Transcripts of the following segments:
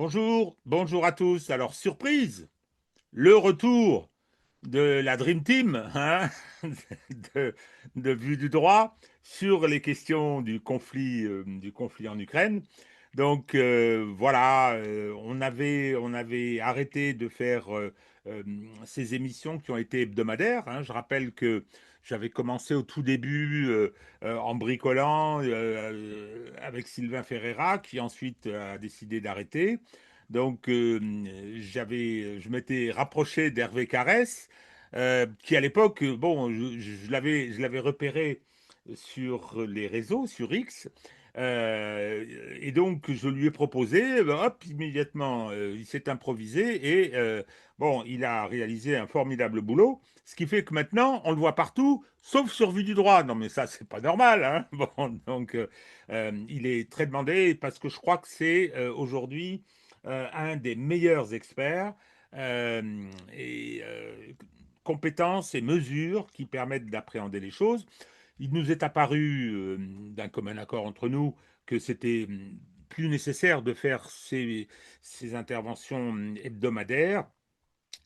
Bonjour, bonjour à tous. Alors, surprise, le retour de la Dream Team, hein, de, de Vue du droit sur les questions du conflit en Ukraine. Donc voilà, on avait arrêté de faire euh, ces émissions qui ont été hebdomadaires, hein. Je rappelle que j'avais commencé au tout début en bricolant avec Sylvain Ferreira, qui ensuite a décidé d'arrêter. Donc je m'étais rapproché d'Hervé Carès, qui à l'époque, bon, je l'avais repéré sur les réseaux, sur X. Et donc, je lui ai proposé, ben, hop, immédiatement, il s'est improvisé et bon, il a réalisé un formidable boulot, ce qui fait que maintenant, on le voit partout, sauf sur Vue du droit. Non, mais ça, c'est pas normal, hein. Bon, donc, il est très demandé parce que je crois que c'est aujourd'hui un des meilleurs experts et compétences et mesures qui permettent d'appréhender les choses. Il nous est apparu d'un commun accord entre nous que c'était plus nécessaire de faire ces interventions hebdomadaires.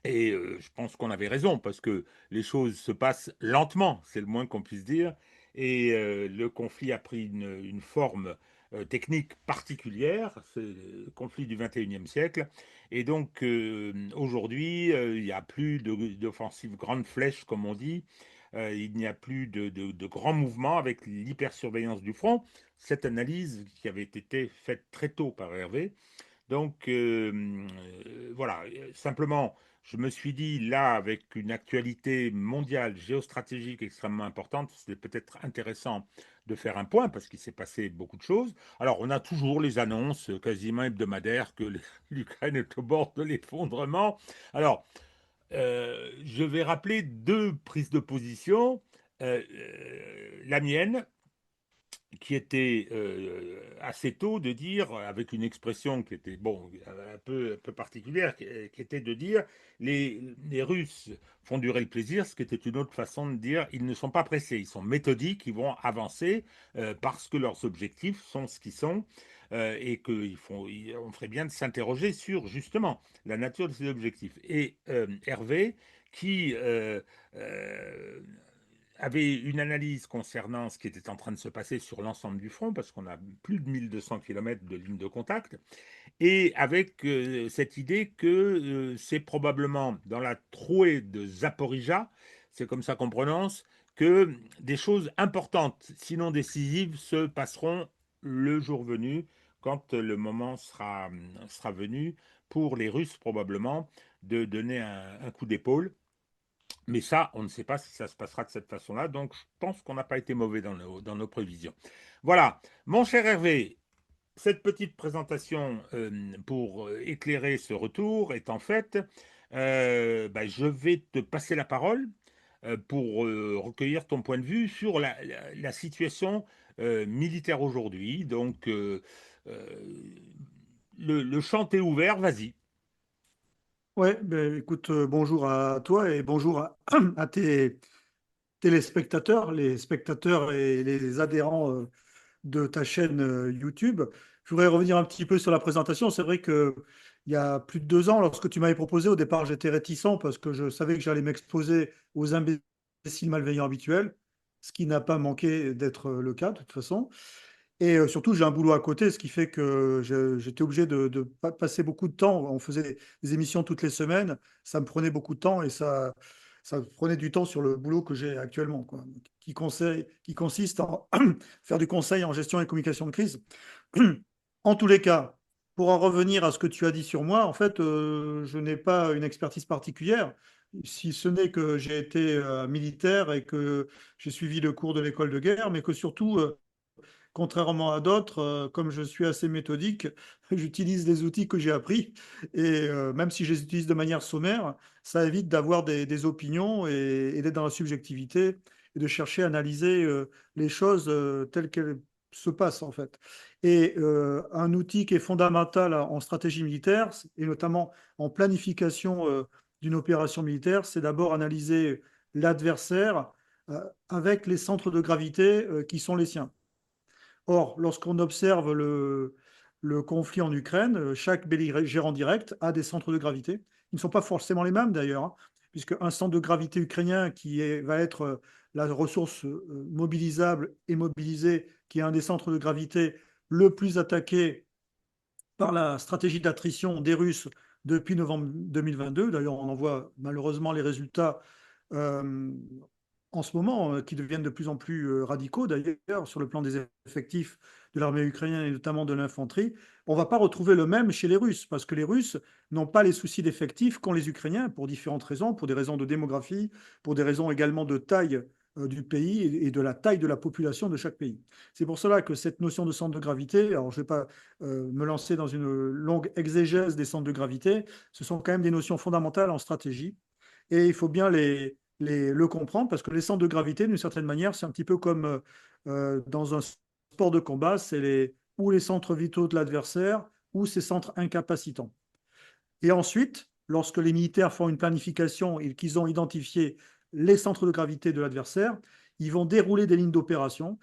Et je pense qu'on avait raison, parce que les choses se passent lentement, c'est le moins qu'on puisse dire. Et le conflit a pris une forme technique particulière, c'est le conflit du 21e siècle. Et donc aujourd'hui, il n'y a plus d'offensive grande flèche, comme on dit. Il n'y a plus de grands mouvements avec l'hypersurveillance du front. Cette analyse qui avait été faite très tôt par Hervé. Donc voilà, simplement, je me suis dit, là, avec une actualité mondiale, géostratégique extrêmement importante, c'était peut-être intéressant de faire un point parce qu'il s'est passé beaucoup de choses. Alors, on a toujours les annonces quasiment hebdomadaires que l'Ukraine est au bord de l'effondrement. Alors, je vais rappeler deux prises de position. La mienne, qui était assez tôt de dire, avec une expression qui était bon, un peu particulière, qui était de dire les Russes font durer le plaisir, ce qui était une autre façon de dire ils ne sont pas pressés, ils sont méthodiques, ils vont avancer parce que leurs objectifs sont ce qu'ils sont. Et on ferait bien de s'interroger sur justement la nature de ces objectifs. Et Hervé, qui avait une analyse concernant ce qui était en train de se passer sur l'ensemble du front, parce qu'on a plus de 1200 km de ligne de contact, et avec cette idée que c'est probablement dans la trouée de Zaporizhia, c'est comme ça qu'on prononce, que des choses importantes, sinon décisives, se passeront le jour venu, quand le moment sera venu pour les Russes probablement de donner un coup d'épaule. Mais ça, on ne sait pas si ça se passera de cette façon-là. Donc, je pense qu'on n'a pas été mauvais dans nos prévisions. Voilà. Mon cher Hervé, cette petite présentation pour éclairer ce retour est en fait, bah, je vais te passer la parole pour recueillir ton point de vue sur la situation militaire aujourd'hui. Donc, euh, le champ est ouvert, vas-y. Ouais, ben, écoute, bonjour à toi et bonjour à tes téléspectateurs, les spectateurs et les adhérents de ta chaîne YouTube. Je voudrais revenir un petit peu sur la présentation. C'est vrai que il y a plus de 2 ans, lorsque tu m'avais proposé, au départ, j'étais réticent parce que je savais que j'allais m'exposer aux imbéciles malveillants habituels, ce qui n'a pas manqué d'être le cas de toute façon. Et surtout, j'ai un boulot à côté, ce qui fait que j'étais obligé de passer beaucoup de temps. On faisait des émissions toutes les semaines, ça me prenait beaucoup de temps et ça prenait du temps sur le boulot que j'ai actuellement, quoi, qui consiste en faire du conseil en gestion et communication de crise. En tous les cas, pour en revenir à ce que tu as dit sur moi, en fait, je n'ai pas une expertise particulière, si ce n'est que j'ai été militaire et que j'ai suivi le cours de l'école de guerre, mais que surtout, contrairement à d'autres, comme je suis assez méthodique, j'utilise les outils que j'ai appris. Et même si je les utilise de manière sommaire, ça évite d'avoir des opinions et d'être dans la subjectivité et de chercher à analyser les choses telles qu'elles se passent en fait. Et un outil qui est fondamental en stratégie militaire, et notamment en planification d'une opération militaire, c'est d'abord analyser l'adversaire avec les centres de gravité qui sont les siens. Or, lorsqu'on observe le conflit en Ukraine, chaque belligérant direct a des centres de gravité. Ils ne sont pas forcément les mêmes d'ailleurs, hein, puisque un centre de gravité ukrainien va être la ressource mobilisable et mobilisée, qui est un des centres de gravité le plus attaqué par la stratégie d'attrition des Russes depuis novembre 2022. D'ailleurs, on en voit malheureusement les résultats euh, en ce moment, qui deviennent de plus en plus radicaux d'ailleurs sur le plan des effectifs de l'armée ukrainienne et notamment de l'infanterie. On ne va pas retrouver le même chez les Russes, parce que les Russes n'ont pas les soucis d'effectifs qu'ont les Ukrainiens, pour différentes raisons, pour des raisons de démographie, pour des raisons également de taille du pays et de la taille de la population de chaque pays. C'est pour cela que cette notion de centre de gravité, alors je ne vais pas me lancer dans une longue exégèse des centres de gravité, ce sont quand même des notions fondamentales en stratégie, et il faut bien le comprendre, parce que les centres de gravité, d'une certaine manière, c'est un petit peu comme dans un sport de combat, c'est ou les centres vitaux de l'adversaire ou ses centres incapacitants. Et ensuite, lorsque les militaires font une planification et qu'ils ont identifié les centres de gravité de l'adversaire, ils vont dérouler des lignes d'opération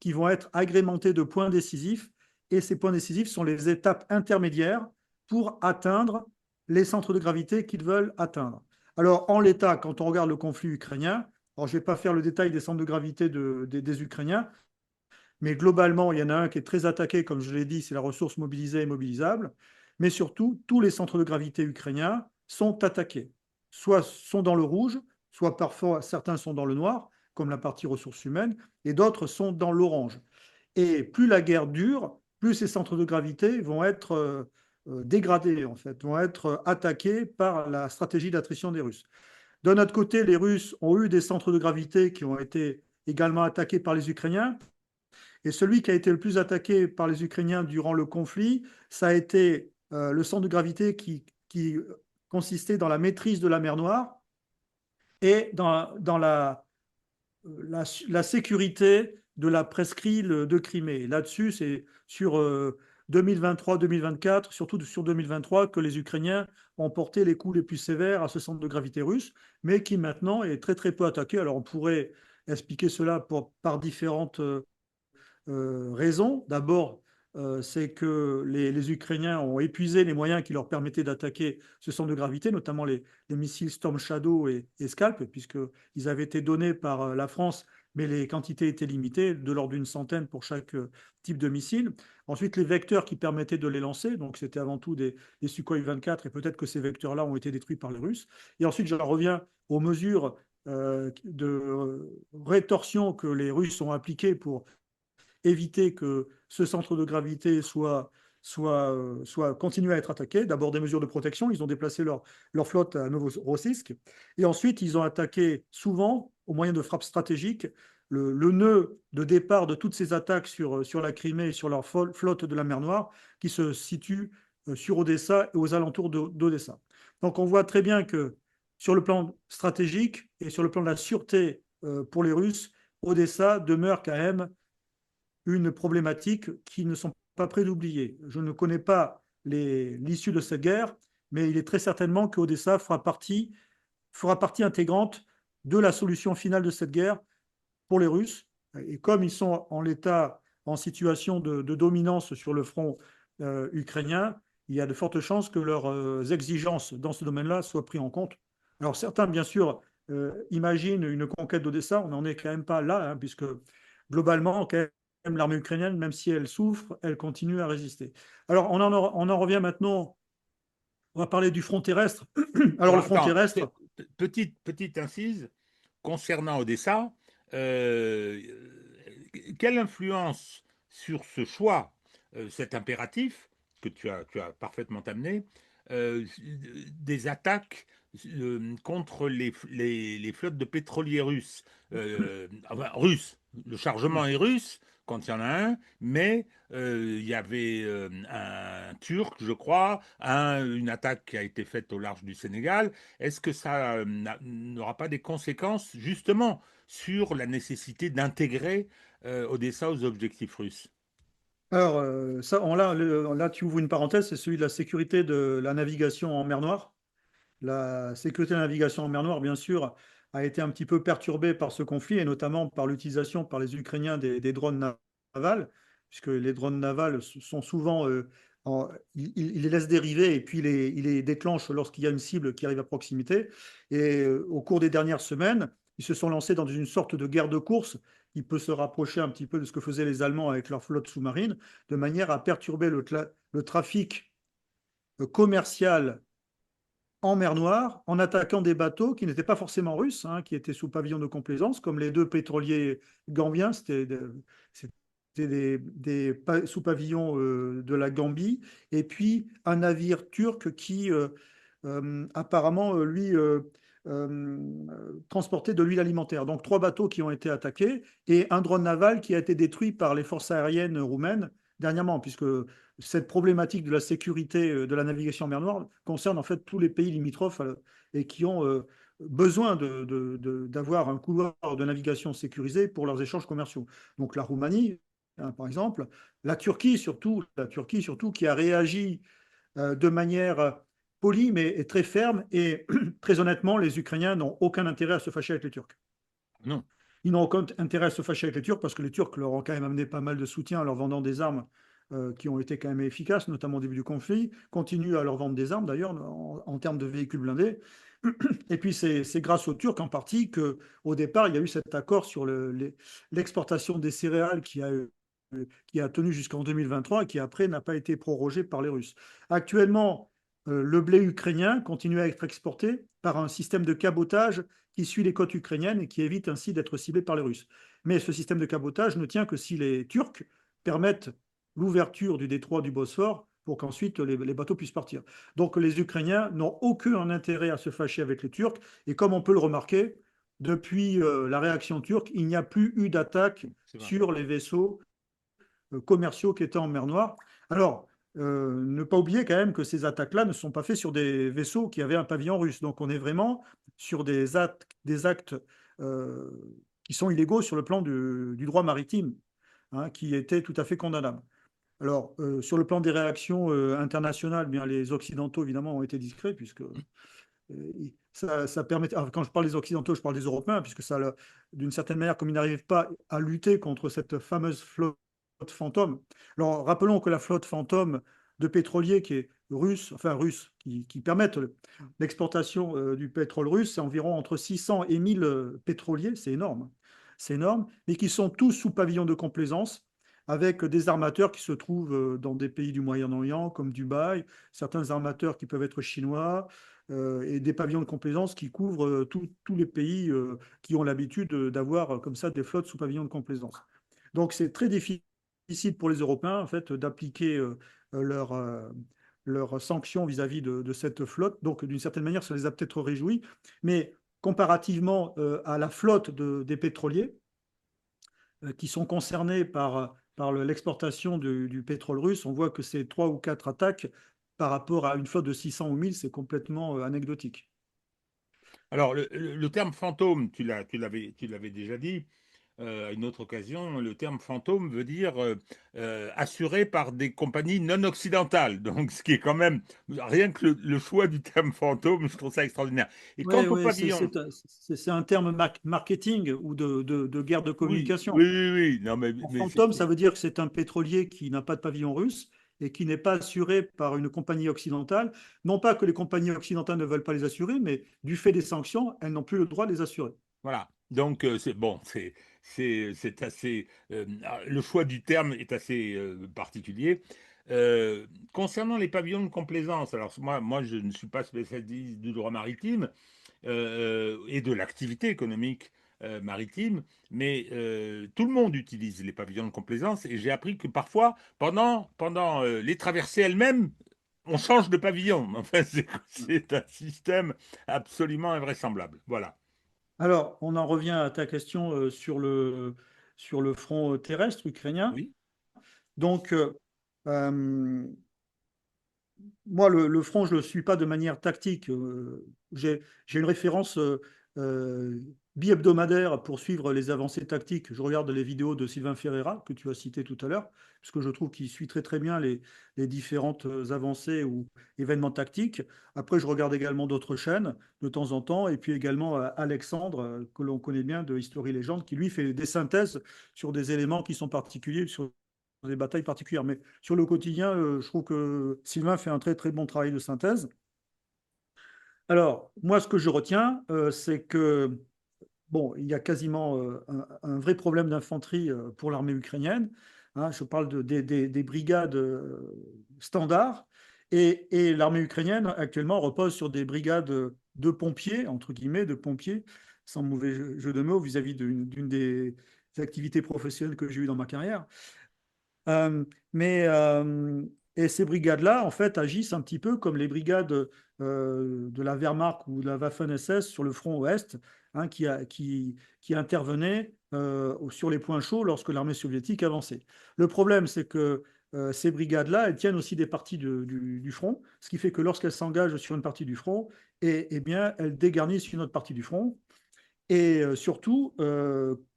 qui vont être agrémentées de points décisifs, et ces points décisifs sont les étapes intermédiaires pour atteindre les centres de gravité qu'ils veulent atteindre. Alors, en l'état, quand on regarde le conflit ukrainien, alors je ne vais pas faire le détail des centres de gravité des Ukrainiens, mais globalement, il y en a un qui est très attaqué, comme je l'ai dit, c'est la ressource mobilisée et mobilisable. Mais surtout, tous les centres de gravité ukrainiens sont attaqués. Soit sont dans le rouge, soit parfois certains sont dans le noir, comme la partie ressources humaines, et d'autres sont dans l'orange. Et plus la guerre dure, plus ces centres de gravité vont être dégradés, en fait, vont être attaqués par la stratégie d'attrition des Russes. D'un autre côté, les Russes ont eu des centres de gravité qui ont été également attaqués par les Ukrainiens. Et celui qui a été le plus attaqué par les Ukrainiens durant le conflit, ça a été le centre de gravité qui consistait dans la maîtrise de la mer Noire et dans la sécurité de la presqu'île de Crimée. Là-dessus, c'est sur 2023-2024, surtout sur 2023, que les Ukrainiens ont porté les coups les plus sévères à ce centre de gravité russe, mais qui maintenant est très très peu attaqué. Alors on pourrait expliquer cela par différentes raisons. D'abord, c'est que les Ukrainiens ont épuisé les moyens qui leur permettaient d'attaquer ce centre de gravité, notamment les missiles Storm Shadow et Scalp, puisqu'ils avaient été donnés par la France, mais les quantités étaient limitées, de l'ordre d'une centaine pour chaque type de missile. Ensuite, les vecteurs qui permettaient de les lancer, donc c'était avant tout des Sukhoi 24, et peut-être que ces vecteurs-là ont été détruits par les Russes. Et ensuite, j'en reviens aux mesures de rétorsion que les Russes ont appliquées pour éviter que ce centre de gravité continue à être attaqué. D'abord des mesures de protection, ils ont déplacé leur flotte à Novorossiysk, et ensuite ils ont attaqué souvent, au moyen de frappes stratégiques, le nœud de départ de toutes ces attaques sur la Crimée et sur leur flotte de la mer Noire, qui se situe sur Odessa et aux alentours d'Odessa. Donc on voit très bien que sur le plan stratégique et sur le plan de la sûreté pour les Russes, Odessa demeure quand même une problématique qu'ils ne sont pas prêts d'oublier. Je ne connais pas l'issue de cette guerre, mais il est très certainement qu'Odessa fera partie intégrante de la solution finale de cette guerre pour les Russes. Et comme ils sont en situation de dominance sur le front ukrainien, il y a de fortes chances que leurs exigences dans ce domaine-là soient prises en compte. Alors certains, bien sûr, imaginent une conquête d'Odessa. On n'en est quand même pas là, hein, puisque globalement, quand même, l'armée ukrainienne, même si elle souffre, elle continue à résister. Alors on en revient maintenant, on va parler du front terrestre. Alors Alors le front attends, terrestre, petite incise concernant Odessa. euh, Quelle influence sur ce choix, cet impératif que tu as parfaitement amené, des attaques contre les flottes de pétroliers russes, enfin, russes, le chargement est russe quand il y en a un, mais il y avait un Turc, je crois, une attaque qui a été faite au large du Sénégal. Est-ce que ça n'aura pas des conséquences justement sur la nécessité d'intégrer Odessa aux objectifs russes? alors là tu ouvres une parenthèse, c'est celui de la sécurité de la navigation en mer Noire. La sécurité de la navigation en mer Noire, bien sûr, a été un petit peu perturbée par ce conflit, et notamment par l'utilisation par les Ukrainiens des drones navals. puisque les drones navals sont souvent, il les laisse dériver et puis il les déclenche lorsqu'il y a une cible qui arrive à proximité. Et au cours des dernières semaines, ils se sont lancés dans une sorte de guerre de course qui peut se rapprocher un petit peu de ce que faisaient les Allemands avec leur flotte sous-marine, de manière à perturber le trafic commercial en mer Noire en attaquant des bateaux qui n'étaient pas forcément russes, hein, qui étaient sous pavillon de complaisance, comme les deux pétroliers gambiens, sous pavillon de la Gambie, et puis un navire turc qui apparemment, lui, transportait de l'huile alimentaire. Donc trois bateaux qui ont été attaqués et un drone naval qui a été détruit par les forces aériennes roumaines dernièrement, puisque cette problématique de la sécurité de la navigation en mer Noire concerne en fait tous les pays limitrophes et qui ont besoin d'avoir un couloir de navigation sécurisé pour leurs échanges commerciaux. Donc la Roumanie, hein, par exemple, la Turquie surtout qui a réagi de manière polie mais très ferme et très honnêtement, les Ukrainiens n'ont aucun intérêt à se fâcher avec les Turcs. Non. Ils n'ont aucun intérêt à se fâcher avec les Turcs parce que les Turcs leur ont quand même amené pas mal de soutien en leur vendant des armes qui ont été quand même efficaces, notamment au début du conflit, continuent à leur vendre des armes d'ailleurs en termes de véhicules blindés. Et puis c'est grâce aux Turcs en partie qu'au départ, il y a eu cet accord sur l'exportation des céréales qui a tenu jusqu'en 2023 et qui après n'a pas été prorogé par les Russes. Actuellement, le blé ukrainien continue à être exporté par un système de cabotage qui suit les côtes ukrainiennes et qui évite ainsi d'être ciblé par les Russes. Mais ce système de cabotage ne tient que si les Turcs permettent l'ouverture du détroit du Bosphore pour qu'ensuite les bateaux puissent partir. Donc les Ukrainiens n'ont aucun intérêt à se fâcher avec les Turcs. Et comme on peut le remarquer, depuis la réaction turque, il n'y a plus eu d'attaque sur les vaisseaux commerciaux qui étaient en mer Noire. Alors, ne pas oublier quand même que ces attaques-là ne sont pas faites sur des vaisseaux qui avaient un pavillon russe. Donc on est vraiment sur des actes qui sont illégaux sur le plan du droit maritime, hein, qui étaient tout à fait condamnables. Alors, sur le plan des réactions internationales, bien, les Occidentaux, évidemment, ont été discrets, puisque ça permet. Alors, quand je parle des Occidentaux, je parle des Européens, puisque ça, d'une certaine manière, comme ils n'arrivent pas à lutter contre cette fameuse flotte fantôme. Alors, rappelons que la flotte fantôme de pétroliers qui est russe, enfin russe, qui permettent l'exportation du pétrole russe, c'est environ entre 600 et 1000 pétroliers, c'est énorme, mais qui sont tous sous pavillon de complaisance avec des armateurs qui se trouvent dans des pays du Moyen-Orient comme Dubaï, certains armateurs qui peuvent être chinois, et des pavillons de complaisance qui couvrent tous les pays qui ont l'habitude d'avoir comme ça des flottes sous pavillon de complaisance. Donc c'est très difficile pour les Européens en fait d'appliquer leurs sanctions vis-à-vis de cette flotte. Donc d'une certaine manière, ça les a peut-être réjouis, mais comparativement à la flotte des pétroliers qui sont concernés par l'exportation du pétrole russe, on voit que c'est 3 ou 4 attaques par rapport à une flotte de 600 ou 1000, c'est complètement anecdotique. Alors, le terme fantôme, tu l'avais déjà dit à une autre occasion, le terme fantôme veut dire assuré par des compagnies non occidentales. Donc, ce qui est quand même, rien que le choix du terme fantôme, je trouve ça extraordinaire. Et quant Oui, au ouais, pavillon, c'est un terme marketing ou de guerre de oui, oui, communication. oui, oui, non, En mais fantôme, ça veut dire que c'est un pétrolier qui n'a pas de pavillon russe et qui n'est pas assuré par une compagnie occidentale. Non pas que les compagnies occidentales ne veulent pas les assurer, mais du fait des sanctions, elles n'ont plus le droit de les assurer. voilà. Donc, c'est bon, c'est assez. Le choix du terme est assez particulier. Concernant les pavillons de complaisance, alors moi, je ne suis pas spécialiste du droit maritime et de l'activité économique maritime, mais tout le monde utilise les pavillons de complaisance et j'ai appris que parfois, pendant les traversées elles-mêmes, on change de pavillon. Enfin, c'est un système absolument invraisemblable. Voilà. Alors, on en revient à ta question sur le front terrestre ukrainien. Oui. Donc, euh, moi, le front, je ne le suis pas de manière tactique. J'ai une référence bi-hebdomadaire pour suivre les avancées tactiques. Je regarde les vidéos de Sylvain Ferreira, que tu as cité tout à l'heure, parce que je trouve qu'il suit très très bien les différentes avancées ou événements tactiques. Après, je regarde également d'autres chaînes de temps en temps, et puis également Alexandre, que l'on connaît bien de History Légende, qui lui fait des synthèses sur des éléments qui sont particuliers, sur des batailles particulières. Mais sur le quotidien, je trouve que Sylvain fait un très très bon travail de synthèse. Alors, moi, ce que je retiens, c'est que bon, il y a quasiment un vrai problème d'infanterie pour l'armée ukrainienne. Hein. Je parle des brigades standards. Et l'armée ukrainienne, actuellement, repose sur des brigades de pompiers, entre guillemets, de pompiers, sans mauvais jeu de mots, vis-à-vis d'une des activités professionnelles que j'ai eues dans ma carrière. Euh, mais et ces brigades-là, en fait, agissent un petit peu comme les brigades de la Wehrmacht ou de la Waffen-SS sur le front ouest, hein, qui intervenaient sur les points chauds lorsque l'armée soviétique avançait. Le problème, c'est que ces brigades-là, elles tiennent aussi des parties du front, ce qui fait que lorsqu'elles s'engagent sur une partie du front, eh bien, elles dégarnissent une autre partie du front. Et surtout,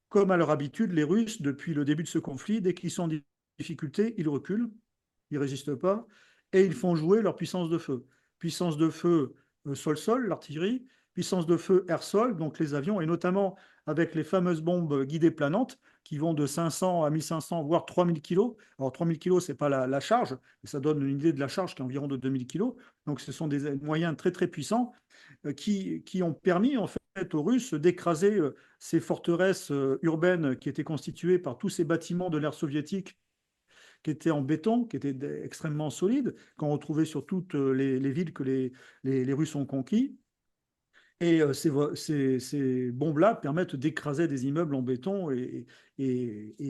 comme à leur habitude, les Russes, depuis le début de ce conflit, dès qu'ils sont en difficulté, ils reculent, ils ne résistent pas, et ils font jouer leur puissance de feu. Puissance de feu sol-sol, l'artillerie, puissance de feu air-sol, donc les avions, et notamment avec les fameuses bombes guidées planantes, qui vont de 500 à 1500, voire 3000 kilos. Alors 3000 kilos, ce n'est pas la charge, mais ça donne une idée de la charge qui est environ de 2000 kilos. Donc ce sont des moyens très très puissants qui ont permis en fait aux Russes d'écraser ces forteresses urbaines qui étaient constituées par tous ces bâtiments de l'ère soviétique qui étaient en béton, qui étaient extrêmement solides, qu'on retrouvait sur toutes les villes que les Russes ont conquis. Et ces bombes-là permettent d'écraser des immeubles en béton et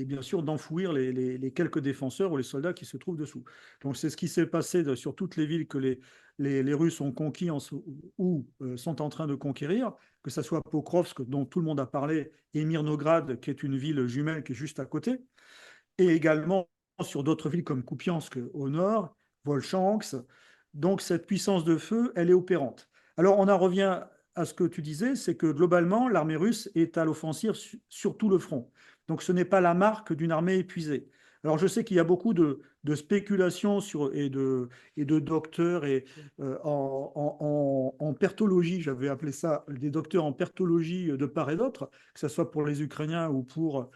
bien sûr d'enfouir les quelques défenseurs ou les soldats qui se trouvent dessous. Donc c'est ce qui s'est passé sur toutes les villes que les Russes ont conquis ou sont en train de conquérir, que ce soit Pokrovsk, dont tout le monde a parlé, et Mirnograd, qui est une ville jumelle qui est juste à côté, et également sur d'autres villes comme Kupiansk au nord, Volchansk. Donc cette puissance de feu, elle est opérante. Alors on en revient à ce que tu disais, c'est que globalement, l'armée russe est à l'offensive sur tout le front. Donc ce n'est pas la marque d'une armée épuisée. Alors je sais qu'il y a beaucoup de spéculations et de docteurs en pertologie, j'avais appelé ça des docteurs en pertologie de part et d'autre, que ce soit pour les Ukrainiens ou pour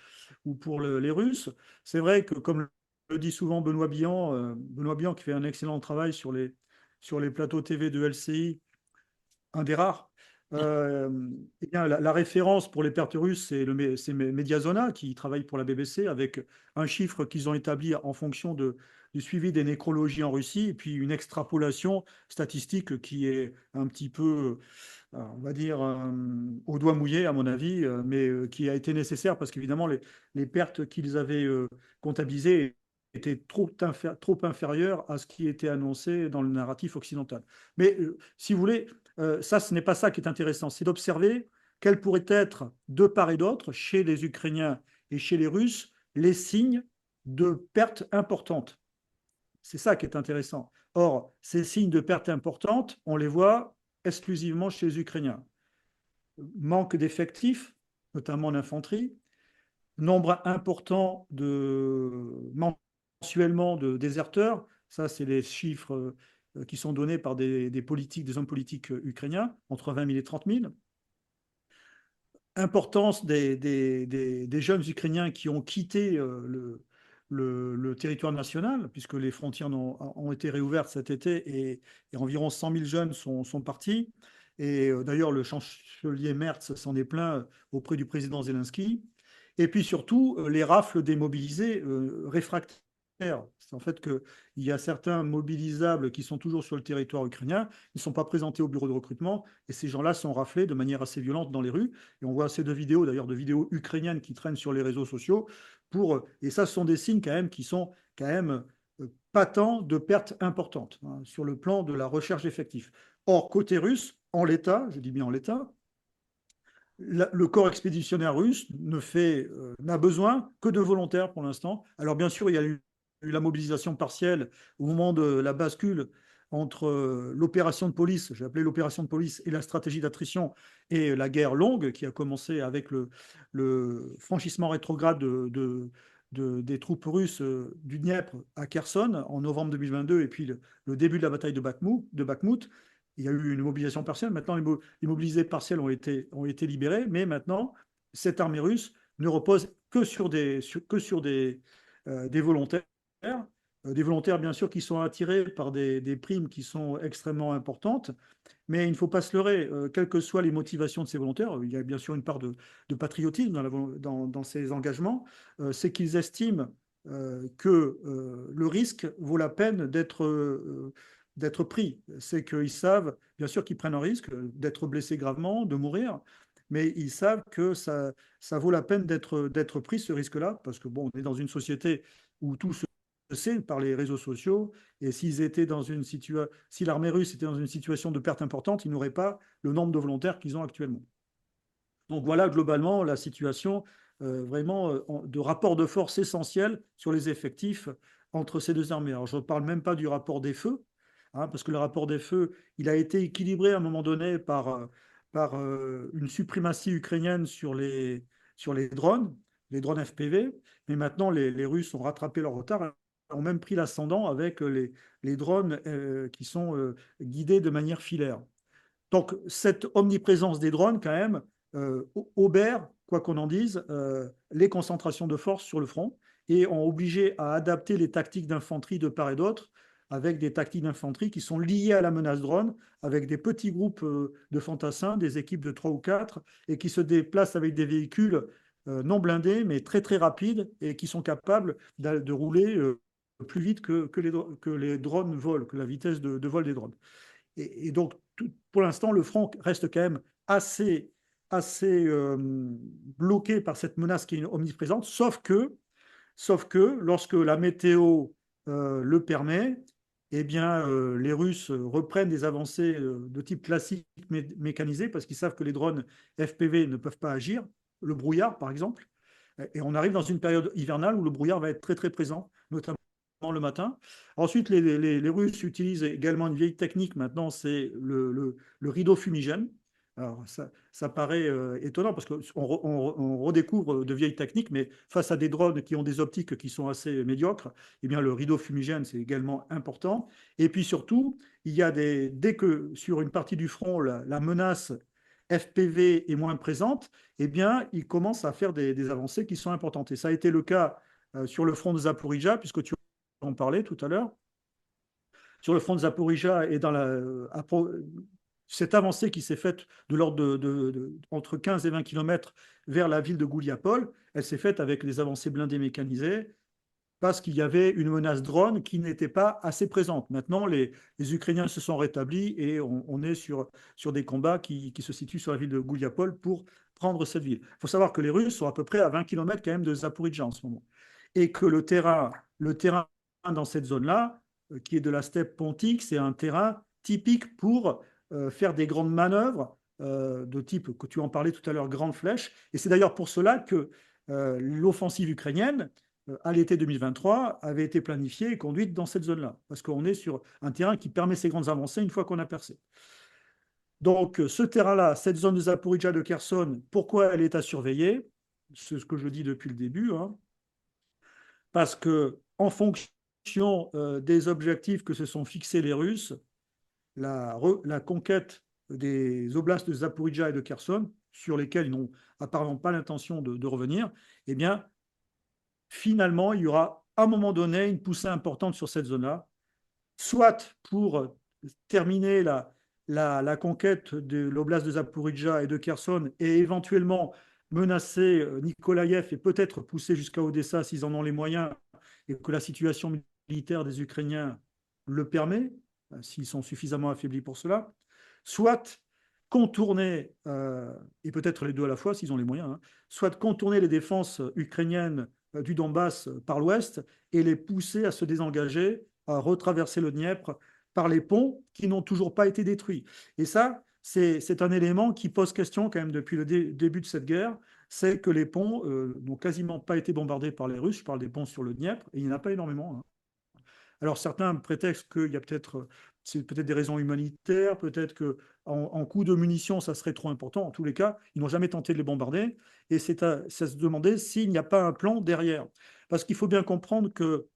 les Russes. C'est vrai que, comme le dit souvent Benoît Bihan qui fait un excellent travail sur les plateaux TV de LCI, un des rares, eh bien, la référence pour les pertes russes, c'est Mediazona, qui travaille pour la BBC, avec un chiffre qu'ils ont établi en fonction du suivi des nécrologies en Russie, et puis une extrapolation statistique qui est un petit peu, on va dire, au doigt mouillé, à mon avis, mais qui a été nécessaire parce qu'évidemment, les pertes qu'ils avaient comptabilisées étaient trop inférieures à ce qui était annoncé dans le narratif occidental. Mais si vous voulez, ça, ce n'est pas ça qui est intéressant, c'est d'observer quels pourraient être, de part et d'autre, chez les Ukrainiens et chez les Russes, les signes de pertes importantes. C'est ça qui est intéressant. Or, ces signes de pertes importantes, on les voit exclusivement chez les Ukrainiens. Manque d'effectifs, notamment en infanterie, nombre important mensuellement de déserteurs, ça c'est les chiffres qui sont donnés par des hommes politiques ukrainiens, entre 20 000 et 30 000. Importance des jeunes Ukrainiens qui ont quitté le territoire national, puisque les frontières ont été réouvertes cet été et environ 100 000 jeunes sont partis. Et d'ailleurs, le chancelier Merz s'en est plaint auprès du président Zelensky. Et puis surtout, les rafles des mobilisés réfractaires. C'est en fait qu'il y a certains mobilisables qui sont toujours sur le territoire ukrainien, ils ne sont pas présentés au bureau de recrutement, et ces gens-là sont raflés de manière assez violente dans les rues. Et on voit assez de vidéos, d'ailleurs, de vidéos ukrainiennes qui traînent sur les réseaux sociaux. Et ça, ce sont des signes quand même qui sont quand même patents de pertes importantes hein, sur le plan de la recherche d'effectifs. Or, côté russe, en l'état, je dis bien en l'état, le corps expéditionnaire russe n'a besoin que de volontaires pour l'instant. Alors bien sûr, il y a eu la mobilisation partielle au moment de la bascule entre l'opération de police, j'ai appelé l'opération de police, et la stratégie d'attrition et la guerre longue qui a commencé avec le franchissement rétrograde des troupes russes du Dniepr à Kherson en novembre 2022 et puis le début de la bataille de Bakhmut. Il y a eu une mobilisation partielle. Maintenant, les mobilisés partiels ont été libérés, mais maintenant, cette armée russe ne repose que sur des volontaires des volontaires bien sûr qui sont attirés par des primes qui sont extrêmement importantes, mais il ne faut pas se leurrer, quelles que soient les motivations de ces volontaires, il y a bien sûr une part de patriotisme dans ces engagements, c'est qu'ils estiment que le risque vaut la peine d'être pris. C'est qu'ils savent, bien sûr, qu'ils prennent un risque d'être blessés gravement, de mourir, mais ils savent que ça vaut la peine d'être pris, ce risque-là, parce que bon, on est dans une société où tout se sait par les réseaux sociaux, et s'ils étaient dans une situation, si l'armée russe était dans une situation de perte importante, ils n'auraient pas le nombre de volontaires qu'ils ont actuellement. Donc voilà globalement la situation vraiment de rapport de force essentiel sur les effectifs entre ces deux armées. Alors je ne parle même pas du rapport des feux, hein, parce que le rapport des feux, il a été équilibré à un moment donné par une suprématie ukrainienne sur les drones FPV, mais maintenant les Russes ont rattrapé leur retard, ont même pris l'ascendant avec les drones qui sont guidés de manière filaire. Donc, cette omniprésence des drones, quand même, obère, quoi qu'on en dise, les concentrations de force sur le front et ont obligé à adapter les tactiques d'infanterie de part et d'autre avec des tactiques d'infanterie qui sont liées à la menace drone, avec des petits groupes de fantassins, des équipes de 3 ou 4, et qui se déplacent avec des véhicules non blindés, mais très très rapides, et qui sont capables de rouler plus vite que les drones volent, que la vitesse de vol des drones. Et donc, pour l'instant, le front reste quand même assez bloqué par cette menace qui est omniprésente, sauf que lorsque la météo le permet, eh bien, les Russes reprennent des avancées de type classique mécanisé parce qu'ils savent que les drones FPV ne peuvent pas agir, le brouillard par exemple. Et on arrive dans une période hivernale où le brouillard va être très très présent, notamment le matin. Ensuite, les Russes utilisent également une vieille technique maintenant, c'est le rideau fumigène. Alors, ça paraît étonnant parce qu'on redécouvre de vieilles techniques, mais face à des drones qui ont des optiques qui sont assez médiocres, eh bien, le rideau fumigène, c'est également important. Et puis surtout, dès que sur une partie du front, la menace FPV est moins présente, eh bien, ils commencent à faire des avancées qui sont importantes. Et ça a été le cas sur le front de Zaporizhzhia, puisque tu en parlais tout à l'heure. Sur le front de Zaporizhzhia et cette avancée qui s'est faite de l'ordre entre 15 et 20 km vers la ville de Gouliapol, elle s'est faite avec les avancées blindées mécanisées parce qu'il y avait une menace drone qui n'était pas assez présente. Maintenant, les Ukrainiens se sont rétablis et on est sur des combats qui se situent sur la ville de Gouliapol pour prendre cette ville. Il faut savoir que les Russes sont à peu près à 20 km quand même de Zaporizhzhia en ce moment. Et que le terrain dans cette zone-là, qui est de la steppe pontique, c'est un terrain typique pour faire des grandes manœuvres de type, que tu en parlais tout à l'heure, grande flèche. Et c'est d'ailleurs pour cela que l'offensive ukrainienne, à l'été 2023, avait été planifiée et conduite dans cette zone-là. Parce qu'on est sur un terrain qui permet ces grandes avancées une fois qu'on a percé. Donc, ce terrain-là, cette zone de Zaporizhzhia, de Kherson, pourquoi elle est à surveiller? C'est ce que je dis depuis le début, hein. Parce que, en fonction des objectifs que se sont fixés les Russes, la conquête des oblasts de Zaporizhzhia et de Kherson, sur lesquels ils n'ont apparemment pas l'intention de revenir, eh bien, finalement, il y aura à un moment donné une poussée importante sur cette zone-là, soit pour terminer la conquête de l'oblast de Zaporizhzhia et de Kherson et éventuellement menacer Nikolaïev et peut-être pousser jusqu'à Odessa s'ils en ont les moyens et que la situation militaire des Ukrainiens le permet, s'ils sont suffisamment affaiblis pour cela, soit contourner, et peut-être les deux à la fois s'ils ont les moyens, hein, soit contourner les défenses ukrainiennes du Donbass par l'ouest et les pousser à se désengager, à retraverser le Dniepr par les ponts qui n'ont toujours pas été détruits. Et ça, c'est un élément qui pose question quand même depuis le début de cette guerre, c'est que les ponts n'ont quasiment pas été bombardés par les Russes, je parle des ponts sur le Dniepr, et il n'y en a pas énormément, hein. Alors certains prétextent qu'il y a c'est peut-être des raisons humanitaires, peut-être qu'en coût de munitions, ça serait trop important. En tous les cas, ils n'ont jamais tenté de les bombarder. Et c'est à se demander s'il n'y a pas un plan derrière. Parce qu'il faut bien comprendre que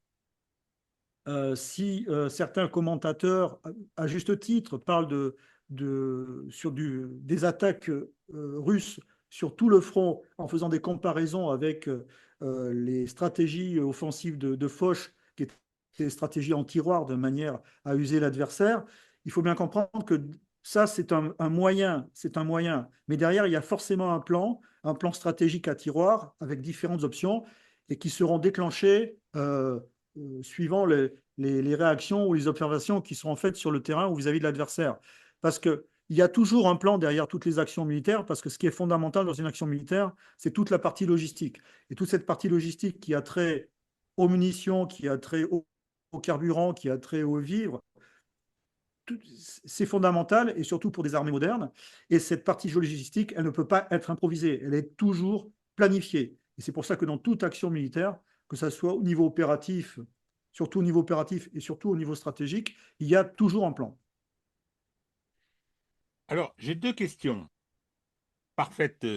si certains commentateurs, à juste titre, parlent des attaques russes sur tout le front en faisant des comparaisons avec les stratégies offensives de Foch, qui étaient des stratégies en tiroir de manière à user l'adversaire. Il faut bien comprendre que ça, c'est un moyen, c'est un moyen. Mais derrière, il y a forcément un plan stratégique à tiroir avec différentes options et qui seront déclenchées suivant les réactions ou les observations qui seront faites sur le terrain ou vis-à-vis de l'adversaire. Parce qu'il y a toujours un plan derrière toutes les actions militaires, parce que ce qui est fondamental dans une action militaire, c'est toute la partie logistique. Et toute cette partie logistique qui a trait aux munitions, qui a trait au carburant, qui a trait aux vivres, c'est fondamental, et surtout pour des armées modernes. Et cette partie logistique, elle ne peut pas être improvisée, elle est toujours planifiée. Et c'est pour ça que dans toute action militaire, que ce soit au niveau opératif, surtout au niveau opératif et surtout au niveau stratégique, il y a toujours un plan. Alors, j'ai deux questions. Parfaite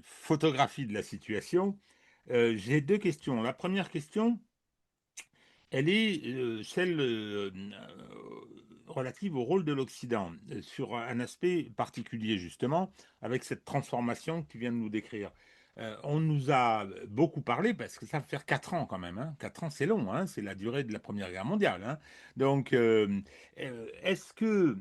photographie de la situation. J'ai deux questions. La première question, elle est celle relative au rôle de l'Occident, sur un aspect particulier justement, avec cette transformation que tu viens de nous décrire. On nous a beaucoup parlé, parce que ça va faire 4 ans quand même. Hein. 4 ans, c'est long, hein, c'est la durée de la Première Guerre mondiale. Hein. Donc, est-ce que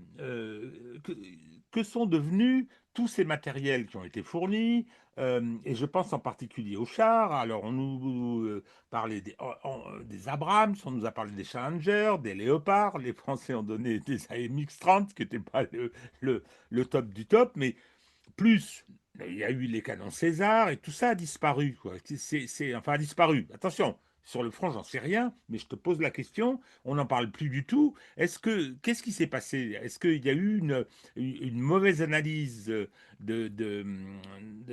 sont devenus tous ces matériels qui ont été fournis, et je pense en particulier aux chars. Alors, on nous parlait des Abrams, on nous a parlé des Challenger, des Léopards. Les Français ont donné des AMX-30, qui n'étaient pas le top du top, mais plus, il y a eu les canons César, et tout ça a disparu. Quoi. Enfin, a disparu. Attention, sur le front, j'en sais rien, mais je te pose la question, on n'en parle plus du tout. Qu'est-ce qui s'est passé? Est-ce qu'il y a eu une mauvaise analyse de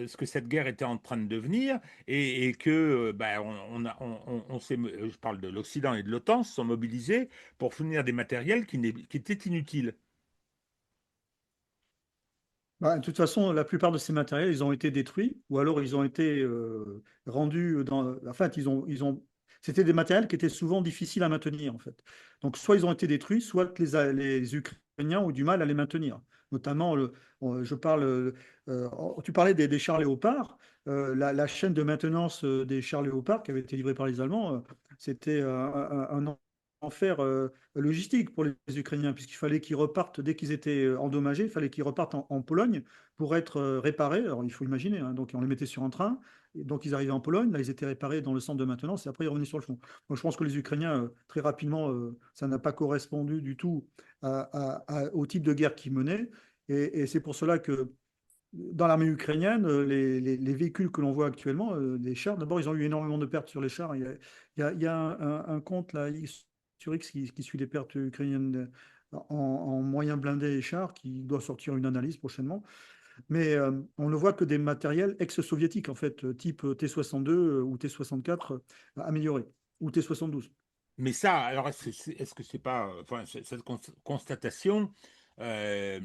ce que cette guerre était en train de devenir, et que ben, je parle de l'Occident et de l'OTAN, se sont mobilisés pour fournir des matériels qui étaient inutiles? Bah, de toute façon, la plupart de ces matériels, ils ont été détruits ou alors ils ont été rendus dans. En fait, c'était des matériels qui étaient souvent difficiles à maintenir, en fait. Donc, soit ils ont été détruits, soit les Ukrainiens ont eu du mal à les maintenir. Notamment, tu parlais des chars Léopard. La chaîne de maintenance des chars Léopard qui avait été livrée par les Allemands, c'était un enfer logistique pour les Ukrainiens, puisqu'il fallait qu'ils repartent, dès qu'ils étaient endommagés, il fallait qu'ils repartent en Pologne pour être réparés. Alors il faut imaginer, hein, donc on les mettait sur un train, et donc ils arrivaient en Pologne, là ils étaient réparés dans le centre de maintenance, et après ils revenaient sur le front. Donc je pense que les Ukrainiens, très rapidement, ça n'a pas correspondu du tout au type de guerre qu'ils menaient, et c'est pour cela que dans l'armée ukrainienne, les véhicules que l'on voit actuellement, les chars, d'abord, ils ont eu énormément de pertes sur les chars. Il y a un compte là, sur X qui suit les pertes ukrainiennes en moyens blindés et chars, qui doit sortir une analyse prochainement. Mais on ne voit que des matériels ex-soviétiques, en fait, type T-62 ou T-64 améliorés, ou T-72. Mais ça, alors est-ce que c'est pas, enfin, cette constatation a,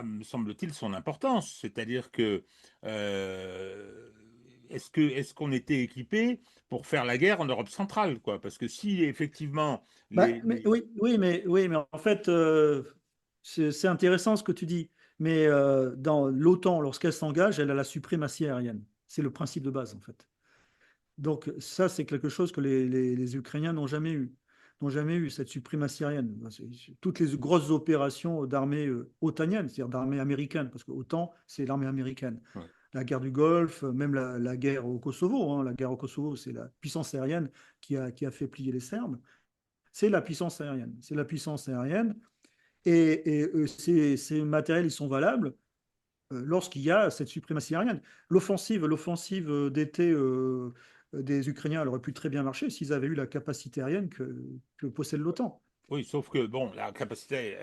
me semble-t-il, son importance. C'est-à-dire que euh, est-ce qu'on était équipé pour faire la guerre en Europe centrale, quoi? Parce que si effectivement Bah, oui, mais en fait, c'est intéressant ce que tu dis. Mais dans l'OTAN, lorsqu'elle s'engage, elle a la suprématie aérienne. C'est le principe de base, en fait. Donc ça, c'est quelque chose que les Ukrainiens n'ont jamais eu cette suprématie aérienne. Toutes les grosses opérations d'armée otanienne, c'est-à-dire d'armée américaine, parce que OTAN, c'est l'armée américaine. Ouais. La guerre du Golfe, même la guerre au Kosovo, hein, la guerre au Kosovo, c'est la puissance aérienne qui a fait plier les Serbes. C'est la puissance aérienne. C'est la puissance aérienne. Et ces matériels, ils sont valables lorsqu'il y a cette suprématie aérienne. L'offensive d'été des Ukrainiens, elle aurait pu très bien marcher s'ils avaient eu la capacité aérienne que possède l'OTAN. Oui, sauf que bon, la capacité,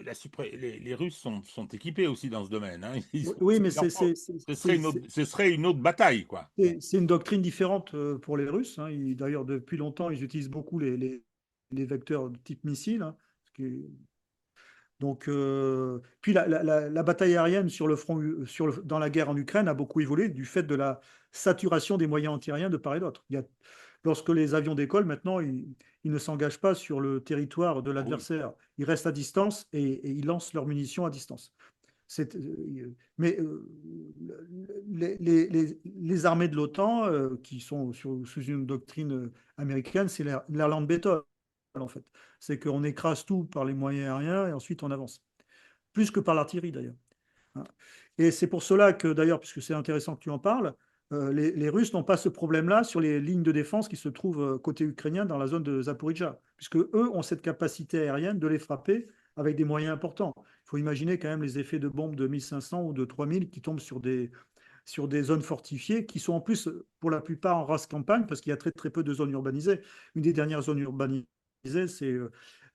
les Russes sont équipés aussi dans ce domaine. Hein. Oui, mais Ce serait une autre bataille, quoi. c'est une doctrine différente pour les Russes. Hein. D'ailleurs, depuis longtemps, ils utilisent beaucoup les vecteurs de type missile. Hein, donc, puis la bataille aérienne sur le front, dans la guerre en Ukraine a beaucoup évolué du fait de la saturation des moyens antiaériens de part et d'autre. Lorsque les avions décollent, maintenant, ils ne s'engagent pas sur le territoire de Ah oui. l'adversaire. Ils restent à distance et ils lancent leurs munitions à distance. Mais les armées de l'OTAN, qui sont sous une doctrine américaine, c'est l'Irlande-Béton, en fait. C'est qu'on écrase tout par les moyens aériens et ensuite on avance. Plus que par l'artillerie, d'ailleurs. Hein. Et c'est pour cela que, d'ailleurs, puisque c'est intéressant que tu en parles, les Russes n'ont pas ce problème-là sur les lignes de défense qui se trouvent côté ukrainien dans la zone de Zaporizhzhia, puisque eux ont cette capacité aérienne de les frapper avec des moyens importants. Il faut imaginer quand même les effets de bombes de 1500 ou de 3000 qui tombent sur des zones fortifiées qui sont en plus, pour la plupart, en race campagne, parce qu'il y a très, très peu de zones urbanisées. Une des dernières zones urbanisées, c'est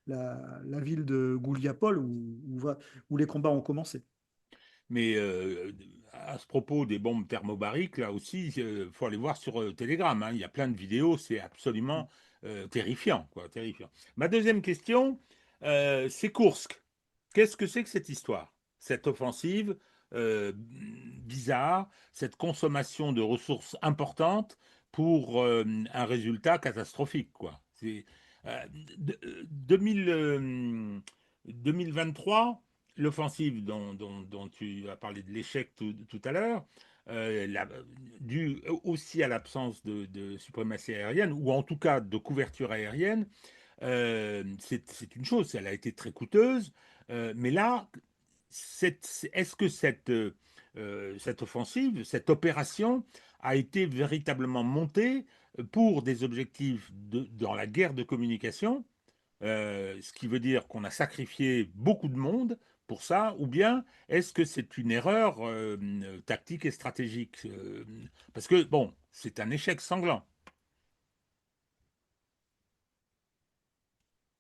la ville de Gouliapol, où les combats ont commencé. Mais à ce propos des bombes thermobariques, là aussi, il faut aller voir sur Telegram, hein. Il y a plein de vidéos, c'est absolument terrifiant, quoi, terrifiant. Ma deuxième question, c'est Koursk. Qu'est-ce que c'est que cette histoire? Cette offensive bizarre, cette consommation de ressources importantes pour un résultat catastrophique, quoi. C'est, euh, 2000, 2023, l'offensive dont tu as parlé de l'échec tout à l'heure, dû aussi à l'absence de suprématie aérienne, ou en tout cas de couverture aérienne, c'est une chose, elle a été très coûteuse, mais là, est-ce que cette offensive, cette opération a été véritablement montée pour des objectifs dans la guerre de communication, ce qui veut dire qu'on a sacrifié beaucoup de monde pour ça, ou bien est-ce que c'est une erreur tactique et stratégique, parce que, bon, c'est un échec sanglant.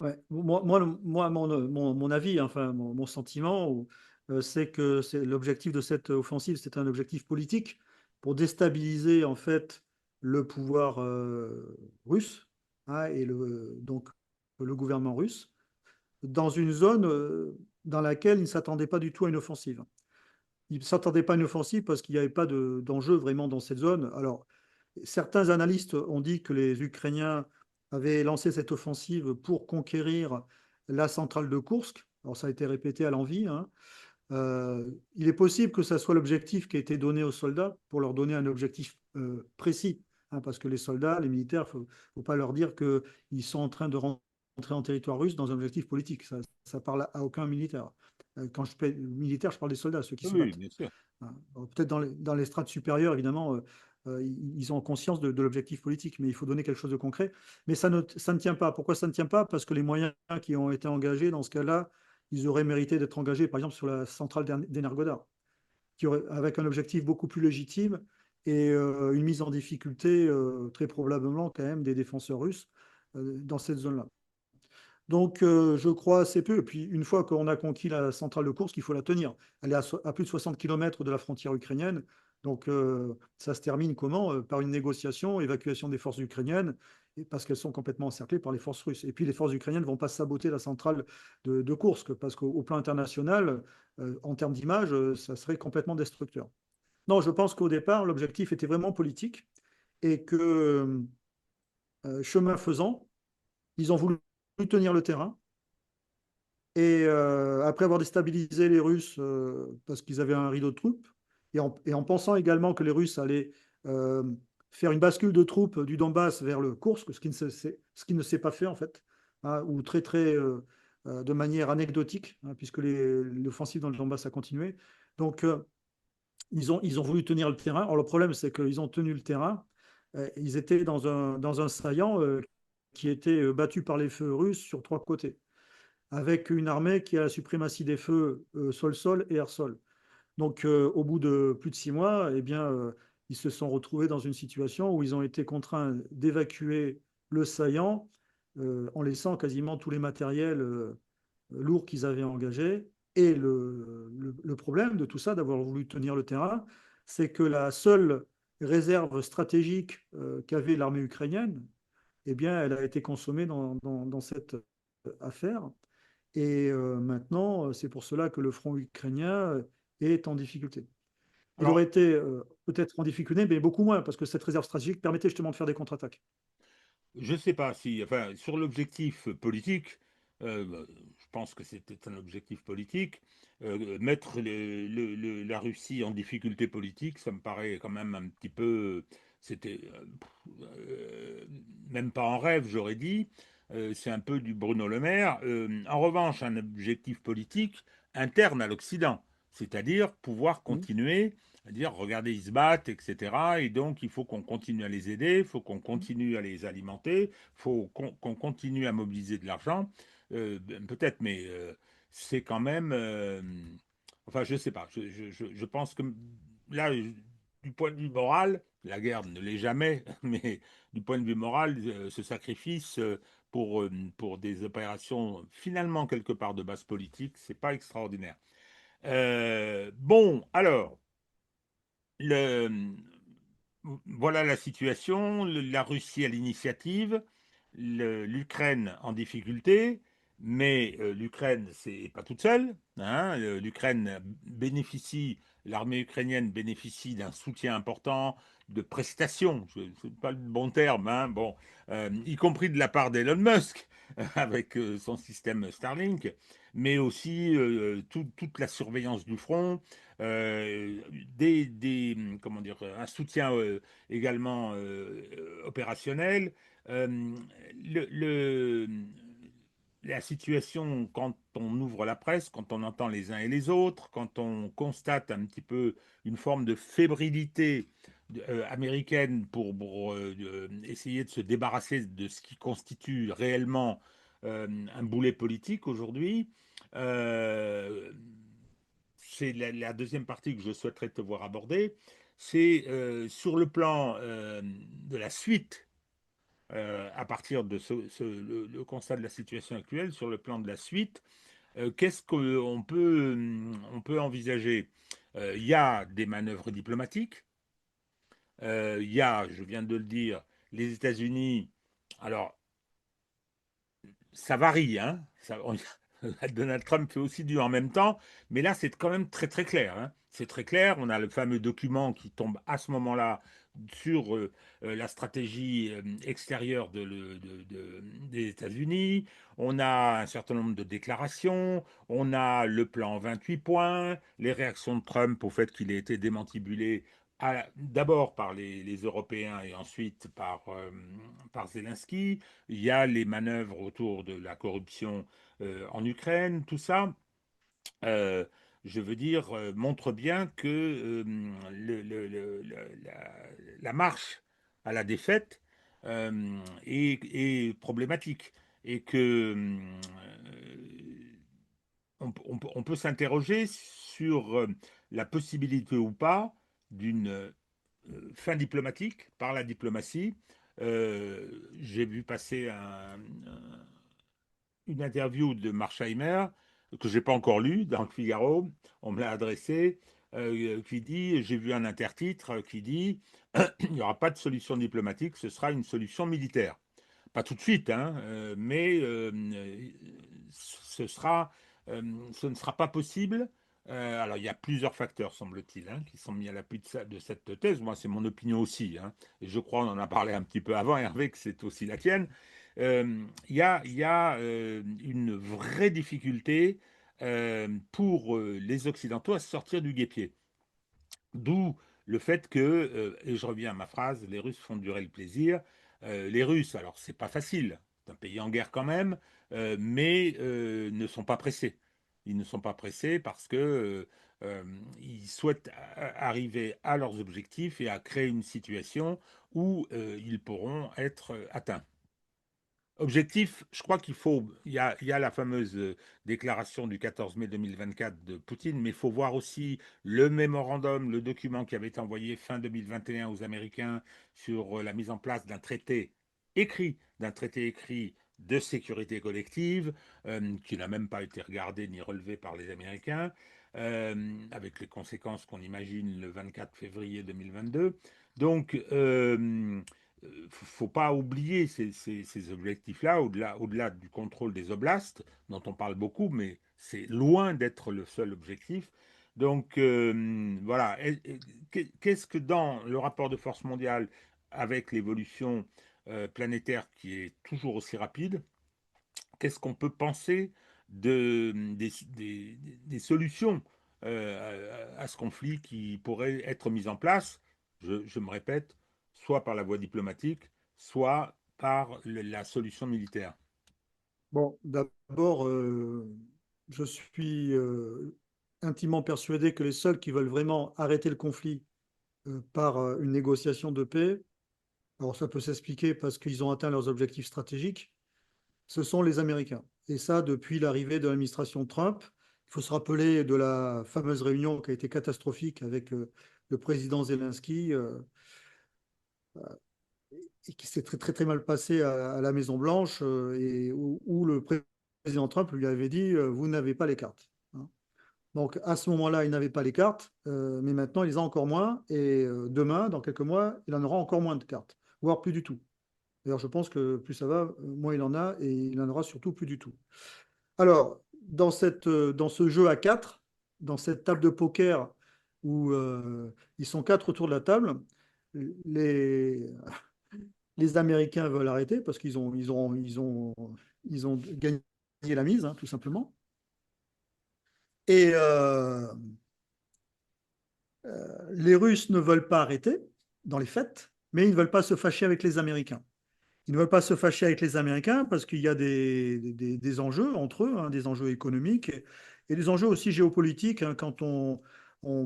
Ouais. Mon avis, enfin, mon sentiment, c'est que l'objectif de cette offensive, c'est un objectif politique pour déstabiliser en fait le pouvoir russe, hein, donc le gouvernement russe dans une zone dans laquelle ils ne s'attendaient pas du tout à une offensive. Ils ne s'attendaient pas à une offensive parce qu'il n'y avait pas d'enjeu vraiment dans cette zone. Alors, certains analystes ont dit que les Ukrainiens avaient lancé cette offensive pour conquérir la centrale de Koursk. Alors, ça a été répété à l'envi. Hein. Il est possible que ça soit l'objectif qui a été donné aux soldats pour leur donner un objectif précis. Hein, parce que les soldats, les militaires, il ne faut pas leur dire qu'ils sont en train de rentrer en territoire russe dans un objectif politique. Ça parle à aucun militaire. Quand je parle militaire, je parle des soldats, ceux qui se Oui, battent. bien sûr. Hein. Peut-être dans les strates supérieures, évidemment, ils ont conscience de l'objectif politique, mais il faut donner quelque chose de concret. Mais ça ne tient pas. Pourquoi ça ne tient pas? Parce que les moyens qui ont été engagés dans ce cas-là, ils auraient mérité d'être engagés, par exemple, sur la centrale d'Energodar, avec un objectif beaucoup plus légitime et une mise en difficulté très probablement quand même des défenseurs russes dans cette zone-là. Donc, je crois assez peu. Et puis, une fois qu'on a conquis la centrale de course, il faut la tenir. Elle est à plus de 60 km de la frontière ukrainienne. Donc, ça se termine comment? Par une négociation, évacuation des forces ukrainiennes, parce qu'elles sont complètement encerclées par les forces russes. Et puis, les forces ukrainiennes ne vont pas saboter la centrale de Kursk, parce qu'au plan international, en termes d'image, ça serait complètement destructeur. Non, je pense qu'au départ, l'objectif était vraiment politique et que, chemin faisant, ils ont voulu tenir le terrain. Et après avoir déstabilisé les Russes parce qu'ils avaient un rideau de troupes, et en pensant également que les Russes allaient euh, faire une bascule de troupes du Donbass vers le Kursk, ce qui ne s'est pas fait en fait, hein, ou de manière anecdotique, hein, puisque l'offensive dans le Donbass a continué. Donc ils ont voulu tenir le terrain. Alors le problème, c'est qu'ils ont tenu le terrain. Ils étaient dans un saillant qui était battu par les feux russes sur trois côtés, avec une armée qui a la suprématie des feux sol-sol et air-sol. Donc, au bout de plus de 6 mois, eh bien, ils se sont retrouvés dans une situation où ils ont été contraints d'évacuer le saillant en laissant quasiment tous les matériels lourds qu'ils avaient engagés. Et le problème de tout ça, d'avoir voulu tenir le terrain, c'est que la seule réserve stratégique qu'avait l'armée ukrainienne, eh bien, elle a été consommée dans cette affaire. Et maintenant, c'est pour cela que le front ukrainien est en difficulté. Il Alors, aurait été peut-être en difficulté, mais beaucoup moins, parce que cette réserve stratégique permettait justement de faire des contre-attaques. je ne sais pas si, enfin, sur l'objectif politique, pense que c'était un objectif politique. Mettre la Russie en difficulté politique, ça me paraît quand même un petit peu. C'était même pas en rêve, j'aurais dit. C'est un peu du Bruno Le Maire. En revanche, un objectif politique interne à l'Occident, c'est-à-dire pouvoir Mm. continuer à dire regardez, ils se battent, etc. Et donc, il faut qu'on continue à les aider, il faut qu'on continue à les alimenter, il faut qu'on continue à mobiliser de l'argent. Peut-être, mais c'est quand même. Enfin, je ne sais pas. Je pense que là, du point de vue moral, la guerre ne l'est jamais, mais du point de vue moral, ce sacrifice pour des opérations finalement quelque part de base politique, c'est pas extraordinaire. Bon, alors, le, voilà la situation. La Russie a l'initiative, l'Ukraine en difficulté, mais l'Ukraine, c'est pas toute seule, hein. L'Ukraine bénéficie, l'armée ukrainienne bénéficie d'un soutien important, de prestations, c'est pas le bon terme, hein, bon, y compris de la part d'Elon Musk avec son système Starlink, mais aussi toute la surveillance du front, euh, comment dire, un soutien également opérationnel. Euh, le, le, la situation, quand on ouvre la presse, quand on entend les uns et les autres, quand on constate un petit peu une forme de fébrilité américaine pour essayer de se débarrasser de ce qui constitue réellement un boulet politique aujourd'hui, euh, c'est la deuxième partie que je souhaiterais te voir aborder. C'est sur le plan de la suite, à partir de le constat de la situation actuelle, sur le plan de la suite, qu'est-ce on peut envisager? Il y a des manœuvres diplomatiques, il y a, je viens de le dire, les États-Unis. Alors, ça varie, hein. Donald Trump fait aussi du en même temps, mais là, c'est quand même très très clair, hein. C'est très clair. On a le fameux document qui tombe à ce moment-là sur la stratégie extérieure des États-Unis. On a un certain nombre de déclarations. On a le plan 28 points, les réactions de Trump au fait qu'il ait été démantibulé d'abord par les Européens et ensuite par Zelensky. Il y a les manœuvres autour de la corruption en Ukraine, tout ça, euh, je veux dire, montre bien que la marche à la défaite est problématique et que on peut s'interroger sur la possibilité ou pas d'une fin diplomatique par la diplomatie. J'ai vu passer une interview de Marsheimer que j'ai pas encore lue dans le Figaro. On me l'a adressé, qui dit, j'ai vu un intertitre qui dit, il n'y aura pas de solution diplomatique, ce sera une solution militaire. Pas tout de suite, hein, mais ce sera, ce ne sera pas possible. Alors, il y a plusieurs facteurs, semble-t-il, hein, qui sont mis à l'appui de cette thèse. Moi, c'est mon opinion aussi, hein, et je crois, on en a parlé un petit peu avant, Hervé, que c'est aussi la tienne. Il y a une vraie difficulté pour les Occidentaux à se sortir du guépier. D'où le fait que, et je reviens à ma phrase, les Russes font durer le plaisir. Les Russes, alors c'est pas facile, c'est un pays en guerre quand même, mais ne sont pas pressés. Ils ne sont pas pressés parce que ils souhaitent arriver à leurs objectifs et à créer une situation où ils pourront être atteints. Objectif, je crois il y a la fameuse déclaration du 14 mai 2024 de Poutine, mais il faut voir aussi le mémorandum, le document qui avait été envoyé fin 2021 aux Américains sur la mise en place d'un traité écrit de sécurité collective, qui n'a même pas été regardé ni relevé par les Américains, avec les conséquences qu'on imagine le 24 février 2022. Donc, faut pas oublier ces objectifs-là, au-delà du contrôle des oblasts, dont on parle beaucoup, mais c'est loin d'être le seul objectif. Donc voilà, qu'est-ce que dans le rapport de force mondiale, avec l'évolution planétaire qui est toujours aussi rapide, qu'est-ce qu'on peut penser des solutions à ce conflit qui pourraient être mises en place, je me répète, soit par la voie diplomatique, soit par la solution militaire. Bon, d'abord, je suis intimement persuadé que les seuls qui veulent vraiment arrêter le conflit par une négociation de paix, alors ça peut s'expliquer parce qu'ils ont atteint leurs objectifs stratégiques, ce sont les Américains. Et ça, depuis l'arrivée de l'administration Trump. Il faut se rappeler de la fameuse réunion qui a été catastrophique avec le président Zelensky et qui s'est très, très, très mal passé à la Maison-Blanche et où le président Trump lui avait dit vous n'avez pas les cartes. Hein. Donc à ce moment-là, il n'avait pas les cartes, mais maintenant, il les a encore moins. Et demain, dans quelques mois, il en aura encore moins de cartes, voire plus du tout. D'ailleurs, je pense que plus ça va, moins il en a et il en aura surtout plus du tout. Alors, dans ce jeu à quatre, dans cette table de poker où ils sont quatre autour de la table, les, les Américains veulent arrêter parce ils ont gagné la mise, hein, tout simplement. Et les Russes ne veulent pas arrêter, dans les faits, mais ils ne veulent pas se fâcher avec les Américains. Ils ne veulent pas se fâcher avec les Américains parce qu'il y a des enjeux entre eux, hein, des enjeux économiques et des enjeux aussi géopolitiques hein, quand on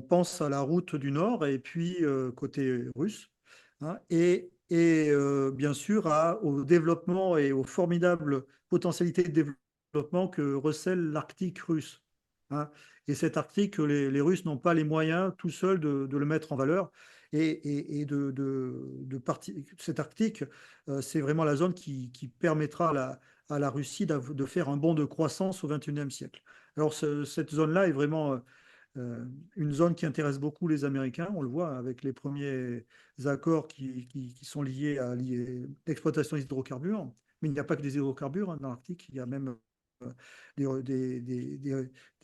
pense à la route du Nord et puis côté russe. Hein, bien sûr au développement et aux formidables potentialités de développement que recèle l'Arctique russe. Hein. Et cet Arctique, les Russes n'ont pas les moyens tout seuls de le mettre en valeur. Cet Arctique, c'est vraiment la zone qui permettra à la Russie de faire un bond de croissance au XXIe siècle. Alors cette zone-là est vraiment une zone qui intéresse beaucoup les Américains. On le voit avec les premiers accords qui sont liés à l'exploitation des hydrocarbures. Mais il n'y a pas que des hydrocarbures hein, dans l'Arctique, il y a même des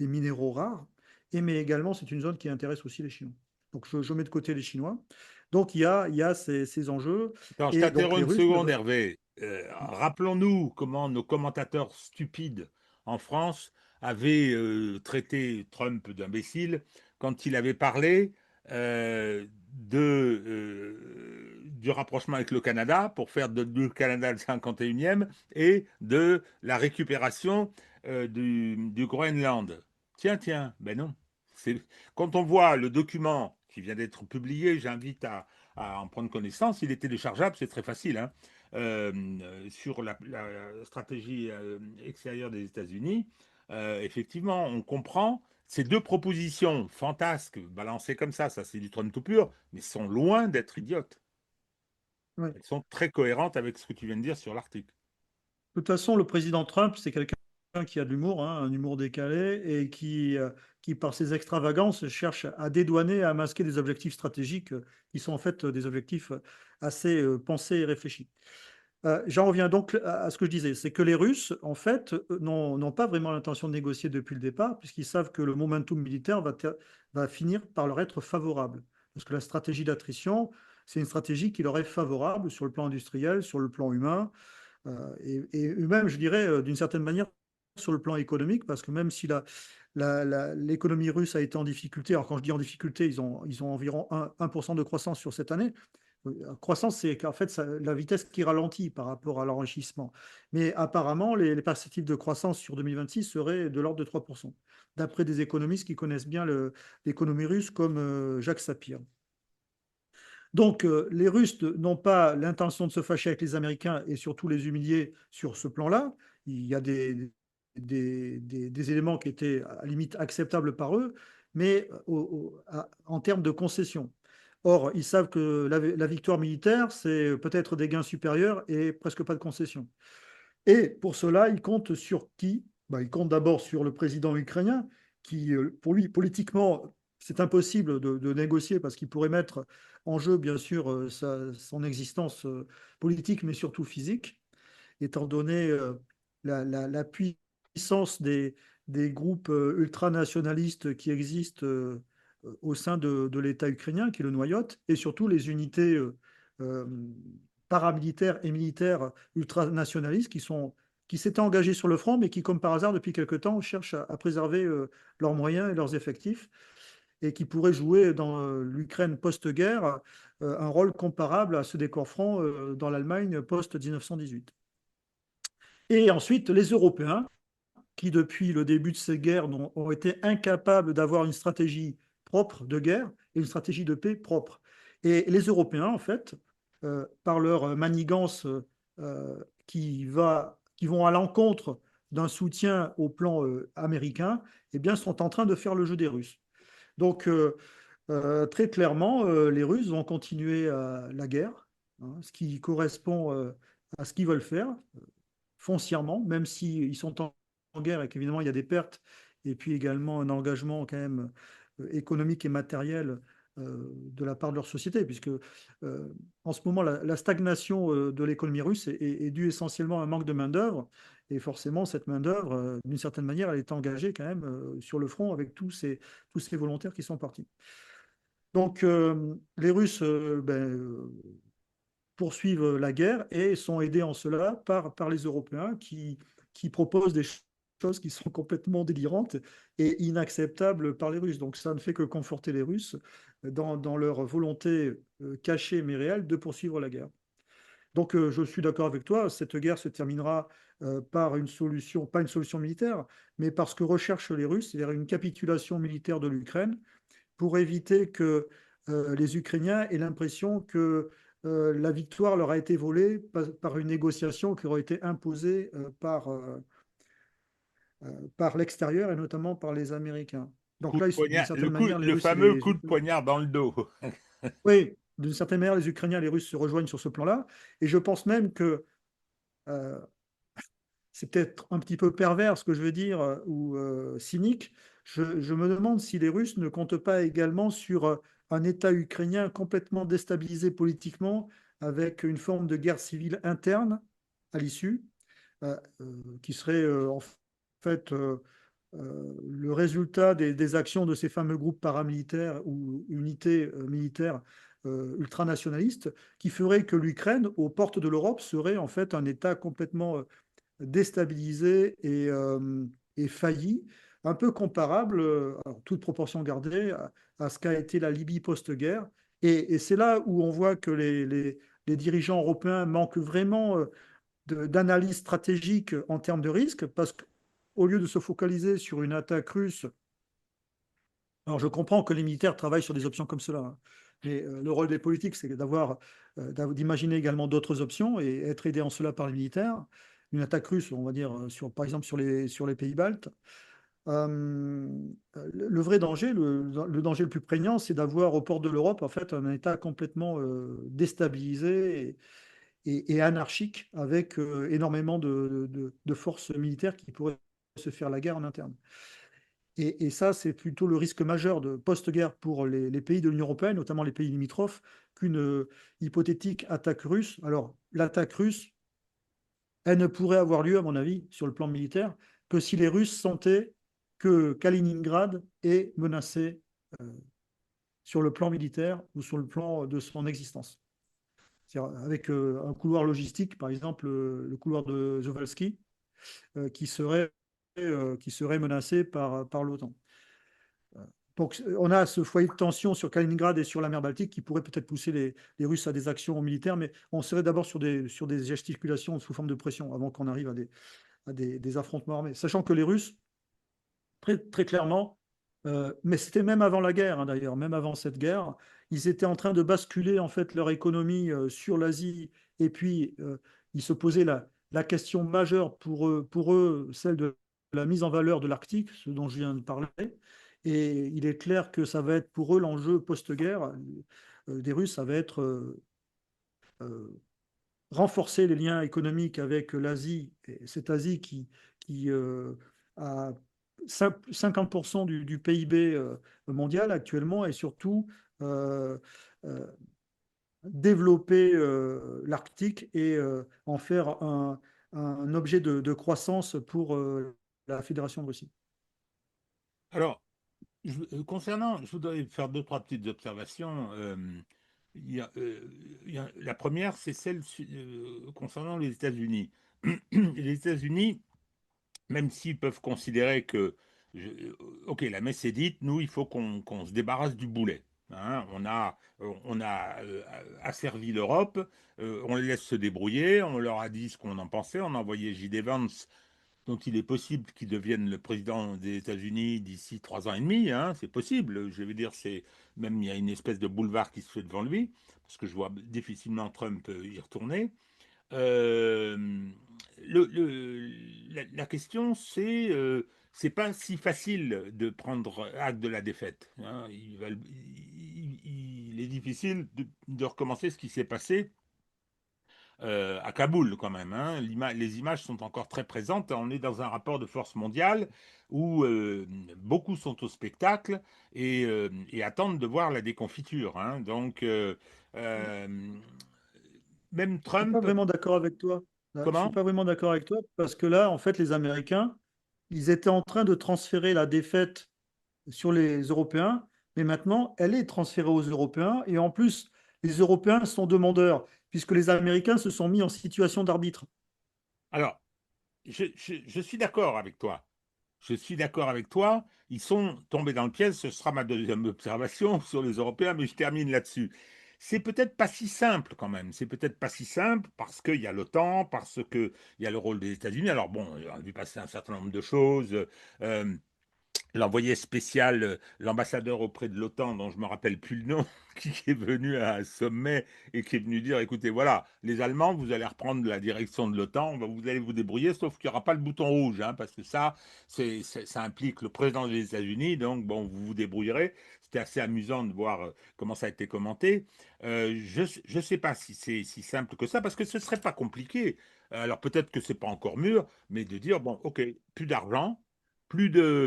minéraux rares. Mais également, c'est une zone qui intéresse aussi les Chinois. Donc je mets de côté les Chinois. Donc il y a ces enjeux. Attends, je Et donc t'interromps les une Russes ne seconde, veulent... Hervé. Rappelons-nous comment nos commentateurs stupides en France avaient traité Trump d'imbécile quand il avait parlé du rapprochement avec le Canada pour faire du Canada le 51e et de la récupération du Groenland. Tiens, tiens, ben non. Quand on voit le document qui vient d'être publié, j'invite à en prendre connaissance. Il est téléchargeable, c'est très facile, hein, sur la stratégie extérieure des États-Unis. Effectivement, on comprend ces deux propositions fantasques balancées comme ça c'est du Trump tout pur, mais sont loin d'être idiotes. Ouais. Elles sont très cohérentes avec ce que tu viens de dire sur l'Arctique. De toute façon, le président Trump, c'est quelqu'un qui a de l'humour, hein, un humour décalé, et qui, par ses extravagances, cherche à dédouaner, à masquer des objectifs stratégiques qui sont en fait des objectifs assez pensés et réfléchis. J'en reviens donc à ce que je disais, c'est que les Russes, en fait, n'ont pas vraiment l'intention de négocier depuis le départ, puisqu'ils savent que le momentum militaire va finir par leur être favorable. Parce que la stratégie d'attrition, c'est une stratégie qui leur est favorable sur le plan industriel, sur le plan humain, et même, je dirais, d'une certaine manière, sur le plan économique, parce que même si l'économie russe a été en difficulté, alors quand je dis en difficulté, ils ont environ 1% de croissance sur cette année. Croissance, c'est qu'en fait, la vitesse qui ralentit par rapport à l'enrichissement. Mais apparemment, les perspectives de croissance sur 2026 seraient de l'ordre de 3%, d'après des économistes qui connaissent bien l'économie russe, comme Jacques Sapir. Donc, les Russes n'ont pas l'intention de se fâcher avec les Américains et surtout les humilier sur ce plan-là. Il y a des éléments qui étaient à la limite acceptables par eux, mais en termes de concession. Or, ils savent que la victoire militaire, c'est peut-être des gains supérieurs et presque pas de concession. Et pour cela, ils comptent sur qui? Ben, ils comptent d'abord sur le président ukrainien, qui, pour lui, politiquement, c'est impossible de négocier parce qu'il pourrait mettre en jeu, bien sûr, son existence politique, mais surtout physique, étant donné la puissance des groupes ultranationalistes qui existent au sein de l'État ukrainien, qui le noyote, et surtout les unités euh, paramilitaires et militaires ultranationalistes qui s'étaient engagés sur le front, mais qui, comme par hasard, depuis quelque temps, cherchent à préserver leurs moyens et leurs effectifs, et qui pourraient jouer dans l'Ukraine post-guerre un rôle comparable à ceux des corps francs dans l'Allemagne post-1918. Et ensuite, les Européens, qui, depuis le début de ces guerres, ont été incapables d'avoir une stratégie propre de guerre et une stratégie de paix propre. Et les Européens, en fait, par leur manigance qui vont à l'encontre d'un soutien au plan américain, eh bien, sont en train de faire le jeu des Russes. Donc, très clairement, les Russes vont continuer la guerre, hein, ce qui correspond à ce qu'ils veulent faire foncièrement, même s'ils sont en guerre et qu'évidemment il y a des pertes, et puis également un engagement quand même économique et matériel de la part de leur société, puisque en ce moment la stagnation de l'économie russe est due essentiellement à un manque de main-d'œuvre, et forcément cette main-d'œuvre, d'une certaine manière, elle est engagée quand même sur le front avec tous ces volontaires qui sont partis. Donc les Russes poursuivent la guerre et sont aidés en cela par les Européens qui proposent des choses qui sont complètement délirantes et inacceptables par les Russes. Donc ça ne fait que conforter les Russes dans leur volonté cachée mais réelle de poursuivre la guerre. Donc je suis d'accord avec toi, cette guerre se terminera par une solution, pas une solution militaire, mais par ce que recherchent les Russes, c'est-à-dire une capitulation militaire de l'Ukraine pour éviter que les Ukrainiens aient l'impression que la victoire leur a été volée par une négociation qui aurait été imposée par l'extérieur et notamment par les Américains. Donc Coup de là, d'une poignard, certaine manière, les le Russes et fameux les... coup de poignard dans le dos. Oui, d'une certaine manière, les Ukrainiens et les Russes se rejoignent sur ce plan-là. Et je pense même que euh, c'est peut-être un petit peu pervers ce que je veux dire, ou cynique. Je me demande si les Russes ne comptent pas également sur un État ukrainien complètement déstabilisé politiquement, avec une forme de guerre civile interne à l'issue, qui serait en fait le résultat des actions de ces fameux groupes paramilitaires ou unités militaires ultranationalistes, qui ferait que l'Ukraine, aux portes de l'Europe, serait en fait un État complètement déstabilisé et failli, un peu comparable, alors, toute proportion gardée, à ce qu'a été la Libye post-guerre. Et c'est là où on voit que les dirigeants européens manquent vraiment d'analyse stratégique en termes de risque, parce qu'au lieu de se focaliser sur une attaque russe, alors je comprends que les militaires travaillent sur des options comme cela, hein, mais le rôle des politiques, c'est d'imaginer également d'autres options et être aidé en cela par les militaires. Une attaque russe, on va dire, par exemple sur les pays baltes. Euh, le vrai danger, le danger le plus prégnant, c'est d'avoir au port de l'Europe en fait un État complètement déstabilisé et anarchique, avec énormément de forces militaires qui pourraient se faire la guerre en interne. Et ça, c'est plutôt le risque majeur de post-guerre pour les pays de l'Union européenne, notamment les pays limitrophes, qu'une hypothétique attaque russe. Alors, l'attaque russe, elle ne pourrait avoir lieu, à mon avis, sur le plan militaire, que si les Russes sentaient que Kaliningrad est menacé euh, sur le plan militaire ou sur le plan de son existence. Avec un couloir logistique, par exemple le couloir de Zovalski, qui serait menacé par l'OTAN. Donc, on a ce foyer de tension sur Kaliningrad et sur la mer Baltique qui pourrait peut-être pousser les Russes à des actions militaires, mais on serait d'abord sur des gesticulations sous forme de pression avant qu'on arrive à des affrontements armés. Sachant que les Russes, très, très clairement, mais c'était même avant la guerre, hein, d'ailleurs, même avant cette guerre, ils étaient en train de basculer en fait leur économie sur l'Asie, et puis ils se posaient la question majeure pour eux, celle de la mise en valeur de l'Arctique, ce dont je viens de parler. Et il est clair que ça va être pour eux l'enjeu post-guerre des Russes, ça va être euh, renforcer les liens économiques avec l'Asie, et cette Asie qui a 50% du PIB mondial actuellement, et surtout euh, euh, développer l'Arctique et en faire un objet de croissance pour la Fédération de Russie. Alors, concernant, je voudrais faire deux, trois petites observations. Il y a, la première, c'est celle concernant les États-Unis. les États-Unis, même s'ils peuvent considérer que, ok, la messe est dite, nous, il faut qu'on se débarrasse du boulet. Hein. On a asservi l'Europe, on les laisse se débrouiller, on leur a dit ce qu'on en pensait, on a envoyé J.D. Vance, dont il est possible qu'il devienne le président des États-Unis d'ici 3 ans et demi. Hein, c'est possible. Je veux dire, c'est même il y a une espèce de boulevard qui se fait devant lui, parce que je vois difficilement Trump y retourner. Euh, la question, c'est pas si facile de prendre acte de la défaite. Hein. Il est difficile de recommencer ce qui s'est passé à Kaboul quand même. Hein. Les images sont encore très présentes. On est dans un rapport de force mondiale où beaucoup sont au spectacle et attendent de voir la déconfiture. Hein. Donc, euh, même Je suis pas Trump, vraiment d'accord avec toi. Là, je suis comment? pas vraiment d'accord avec toi parce que là, en fait, les Américains, ils étaient en train de transférer la défaite sur les Européens, mais maintenant, elle est transférée aux Européens. Et en plus, les Européens sont demandeurs, puisque les Américains se sont mis en situation d'arbitre. Alors, je suis d'accord avec toi. Je suis d'accord avec toi. Ils sont tombés dans le piège. Ce sera ma deuxième observation sur les Européens, mais je termine là-dessus. C'est peut-être pas si simple quand même. C'est peut-être pas si simple parce qu'il y a l'OTAN, parce qu'il y a le rôle des États-Unis. Alors bon, on a vu passer un certain nombre de choses. Euh, L'envoyé spécial, l'ambassadeur auprès de l'OTAN, dont je ne me rappelle plus le nom, qui est venu à un sommet et qui est venu dire, écoutez, voilà, les Allemands, vous allez reprendre la direction de l'OTAN, vous allez vous débrouiller, sauf qu'il n'y aura pas le bouton rouge, hein, parce que ça, ça implique le président des États-Unis, donc bon, vous vous débrouillerez. C'était assez amusant de voir comment ça a été commenté. Je ne sais pas si c'est si simple que ça, parce que ce ne serait pas compliqué. Alors peut-être que c'est pas encore mûr, mais de dire, bon, ok, plus d'argent, plus de,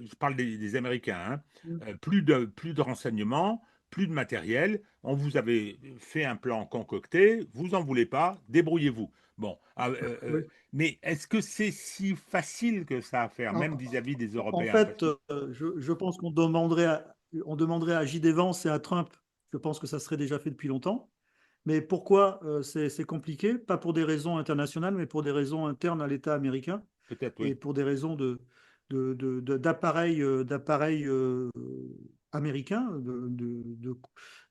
je parle des Américains, hein, plus de renseignements, plus de matériel. On vous avait fait un plan concocté, vous en voulez pas, débrouillez-vous. Bon, Oui. mais est-ce que c'est si facile que ça à faire, En, même vis-à-vis des en Européens? Parce fait, que je pense on demanderait à J.D. Vance et à Trump, je pense que ça serait déjà fait depuis longtemps. Mais pourquoi c'est compliqué? Pas pour des raisons internationales, mais pour des raisons internes à l'État américain peut-être et oui. pour des raisons d'appareils américains,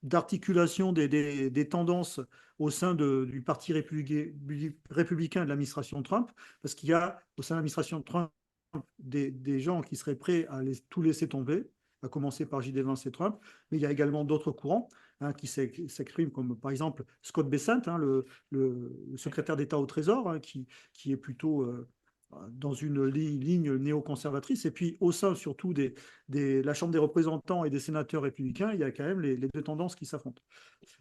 d'articulation des tendances au sein du Parti républicain de l'administration Trump, parce qu'il y a au sein de l'administration Trump des gens qui seraient prêts à tout laisser tomber, à commencer par J.D. Vance et Trump, mais il y a également d'autres courants qui s'expriment, comme par exemple Scott Bessent, le secrétaire d'État au Trésor, qui est plutôt dans une ligne néoconservatrice. Et puis au sein surtout la Chambre des représentants et des sénateurs républicains, il y a quand même les deux tendances qui s'affrontent.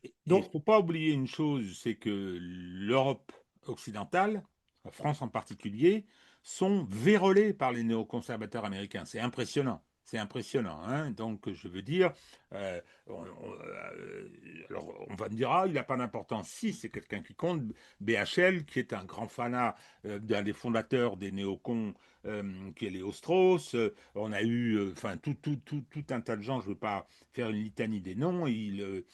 Et il ne Donc, faut pas oublier une chose, c'est que l'Europe occidentale, la France en particulier, sont vérolées par les néoconservateurs américains. C'est impressionnant. C'est impressionnant. Hein. Donc, je veux dire, alors on va me dire, ah, il n'a pas d'importance. Si, c'est quelqu'un qui compte. BHL, qui est un grand fanat d'un des fondateurs des néocons, qui est Léo Strauss. On a eu, enfin, tout un tas de gens, je ne veux pas faire une litanie des noms. Ils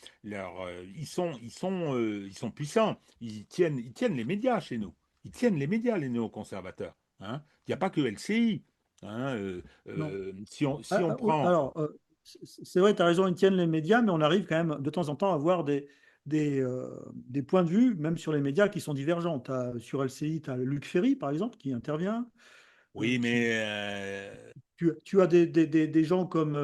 sont puissants. Ils tiennent les médias chez nous. Ils tiennent les médias, les néoconservateurs. Hein. Il n'y a pas que LCI. Hein. non. Si on Oui, prend, alors, c'est vrai, tu as raison, ils tiennent les médias, mais on arrive quand même de temps en temps à avoir des points de vue, même sur les médias, qui sont divergents. Sur LCI, tu as Luc Ferry, par exemple, qui intervient. oui, Qui, mais tu as des gens comme,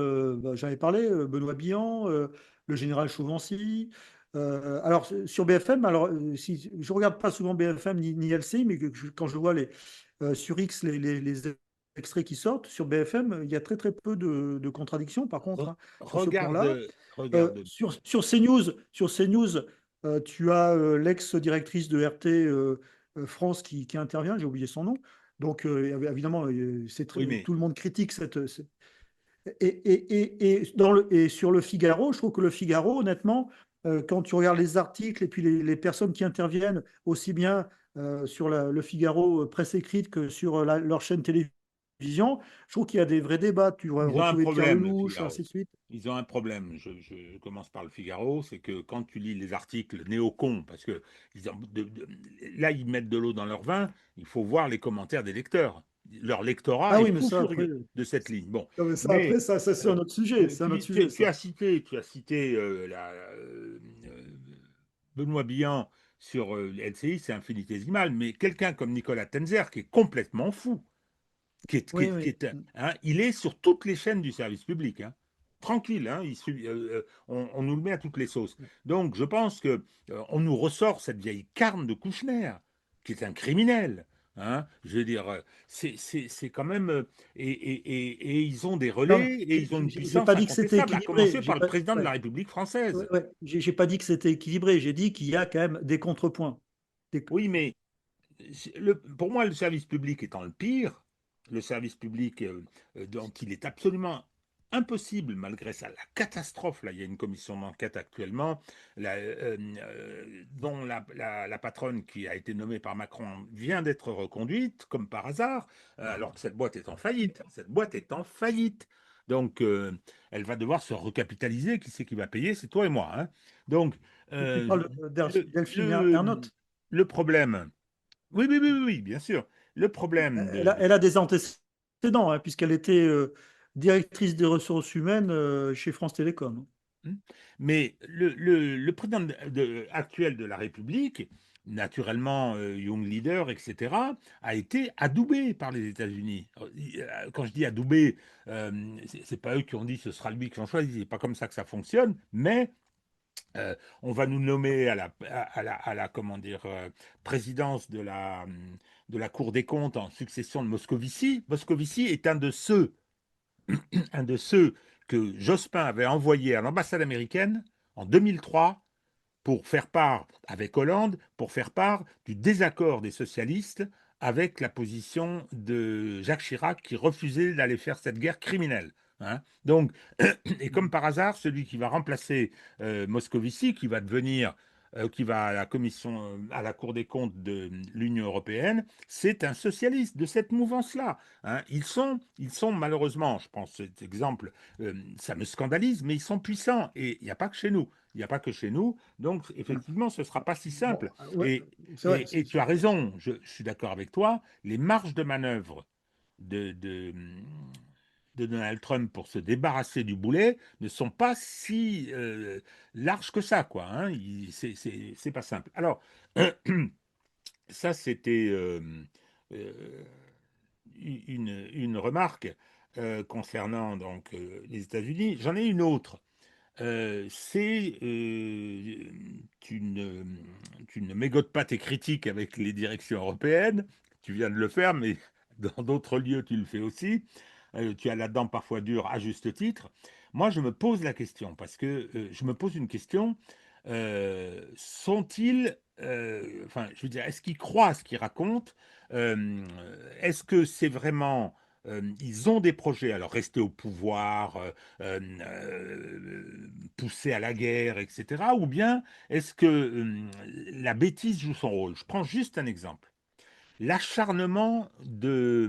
j'en ai parlé, Benoît Billan, le général Chauvency. Alors, sur BFM, alors, si, je regarde pas souvent BFM ni LCI, mais quand je vois sur X les extraits qui sortent, sur BFM, il y a très très peu de contradictions, par contre, hein, sur ce point-là. regarde. Sur CNews, tu as l'ex-directrice de RT France qui intervient, j'ai oublié son nom. Donc, évidemment, Oui, mais tout le monde critique et sur le Figaro, je trouve que le Figaro, honnêtement, quand tu regardes les articles et puis les personnes qui interviennent, aussi bien sur le Figaro presse écrite que sur leur chaîne télévisée, télévision, je trouve qu'il y a des vrais débats. Tu vas Ils ont un retrouver Pierre problème, le Lelouch, ainsi Figaro. de suite. Ils ont un problème. Je commence par le Figaro, c'est que quand tu lis les articles néocons, parce que là, ils mettent de l'eau dans leur vin, il faut voir les commentaires des lecteurs. Leur lectorat Ah est oui, mais fou ça après, furieux de cette ligne. Bon, non, mais ça mais après, ça c'est un autre sujet. C'est un autre sujet, tu ça. as cité, Benoît Billan sur LCI, c'est infinitésimal, mais quelqu'un comme Nicolas Tenzer, qui est complètement fou, Oui, oui. il est sur toutes les chaînes du service public, hein. Tranquille, hein, on nous le met à toutes les sauces. Donc, je pense que on nous ressort cette vieille carne de Kouchner, qui est un criminel. Hein, je veux dire, c'est quand même. Et ils ont des Non, mais relais et ils ont une j'ai puissance pas dit que c'était incontestable, à équilibré. commencer J'ai par le pas, président de ouais, la République ouais, française. ouais. J'ai pas dit que c'était équilibré. J'ai dit qu'il y a quand même des contrepoints. Des- Oui, mais pour moi, le service public étant le pire, le service public dont il est absolument impossible, malgré ça, la catastrophe, là, il y a une commission d'enquête actuellement, dont la patronne qui a été nommée par Macron vient d'être reconduite, comme par hasard, alors que cette boîte est en faillite. Cette boîte est en faillite. Donc, elle va devoir se recapitaliser. Qui c'est qui va payer? C'est toi et moi. Hein. Donc, Tu euh, parles de le, Delphine le, Ernotte. le problème, oui, oui, oui, oui, oui, bien sûr. Le problème Elle a des antécédents, hein, puisqu'elle était directrice des ressources humaines chez France Télécom. hmm, mais le président actuel de la République, naturellement young leader, etc., a été adoubé par les États-Unis. Quand je dis adoubé, c'est pas eux qui ont dit ce sera lui qui en choisit, c'est pas comme ça que ça fonctionne, mais on va nous nommer comment dire, présidence de la Cour des comptes en succession de Moscovici. Moscovici est un de ceux que Jospin avait envoyé à l'ambassade américaine en 2003 pour faire part, avec Hollande, pour faire part du désaccord des socialistes avec la position de Jacques Chirac qui refusait d'aller faire cette guerre criminelle. Hein. Donc, et comme par hasard, celui qui va remplacer Moscovici, qui va devenir, qui va à la commission, à la Cour des comptes de l'Union européenne, c'est un socialiste de cette mouvance-là. Hein. Ils sont malheureusement, je pense cet exemple, ça me scandalise, mais ils sont puissants et il n'y a pas que chez nous. Il n'y a pas que chez nous, donc effectivement, ce ne sera pas si Bon, simple. ouais, c'est vrai. Et tu as raison, je suis d'accord avec toi, les marges de manœuvre de, de, de Donald Trump pour se débarrasser du boulet ne sont pas si larges que ça, quoi. Hein. C'est pas simple. Alors, ça, c'était euh, une remarque concernant donc les États-Unis. J'en ai une autre. Tu ne mégotes pas tes critiques avec les directions européennes, tu viens de le faire, mais dans d'autres lieux, tu le fais aussi. Tu as la dent parfois dure à juste titre. Moi, je me pose la question, parce que je me pose une question, sont-ils, enfin, je veux dire, est-ce qu'ils croient à ce qu'ils racontent? Euh, Est-ce que c'est vraiment... ils ont des projets, alors rester au pouvoir, pousser à la guerre, etc. Ou bien est-ce que la bêtise joue son rôle? Je prends juste un exemple. L'acharnement de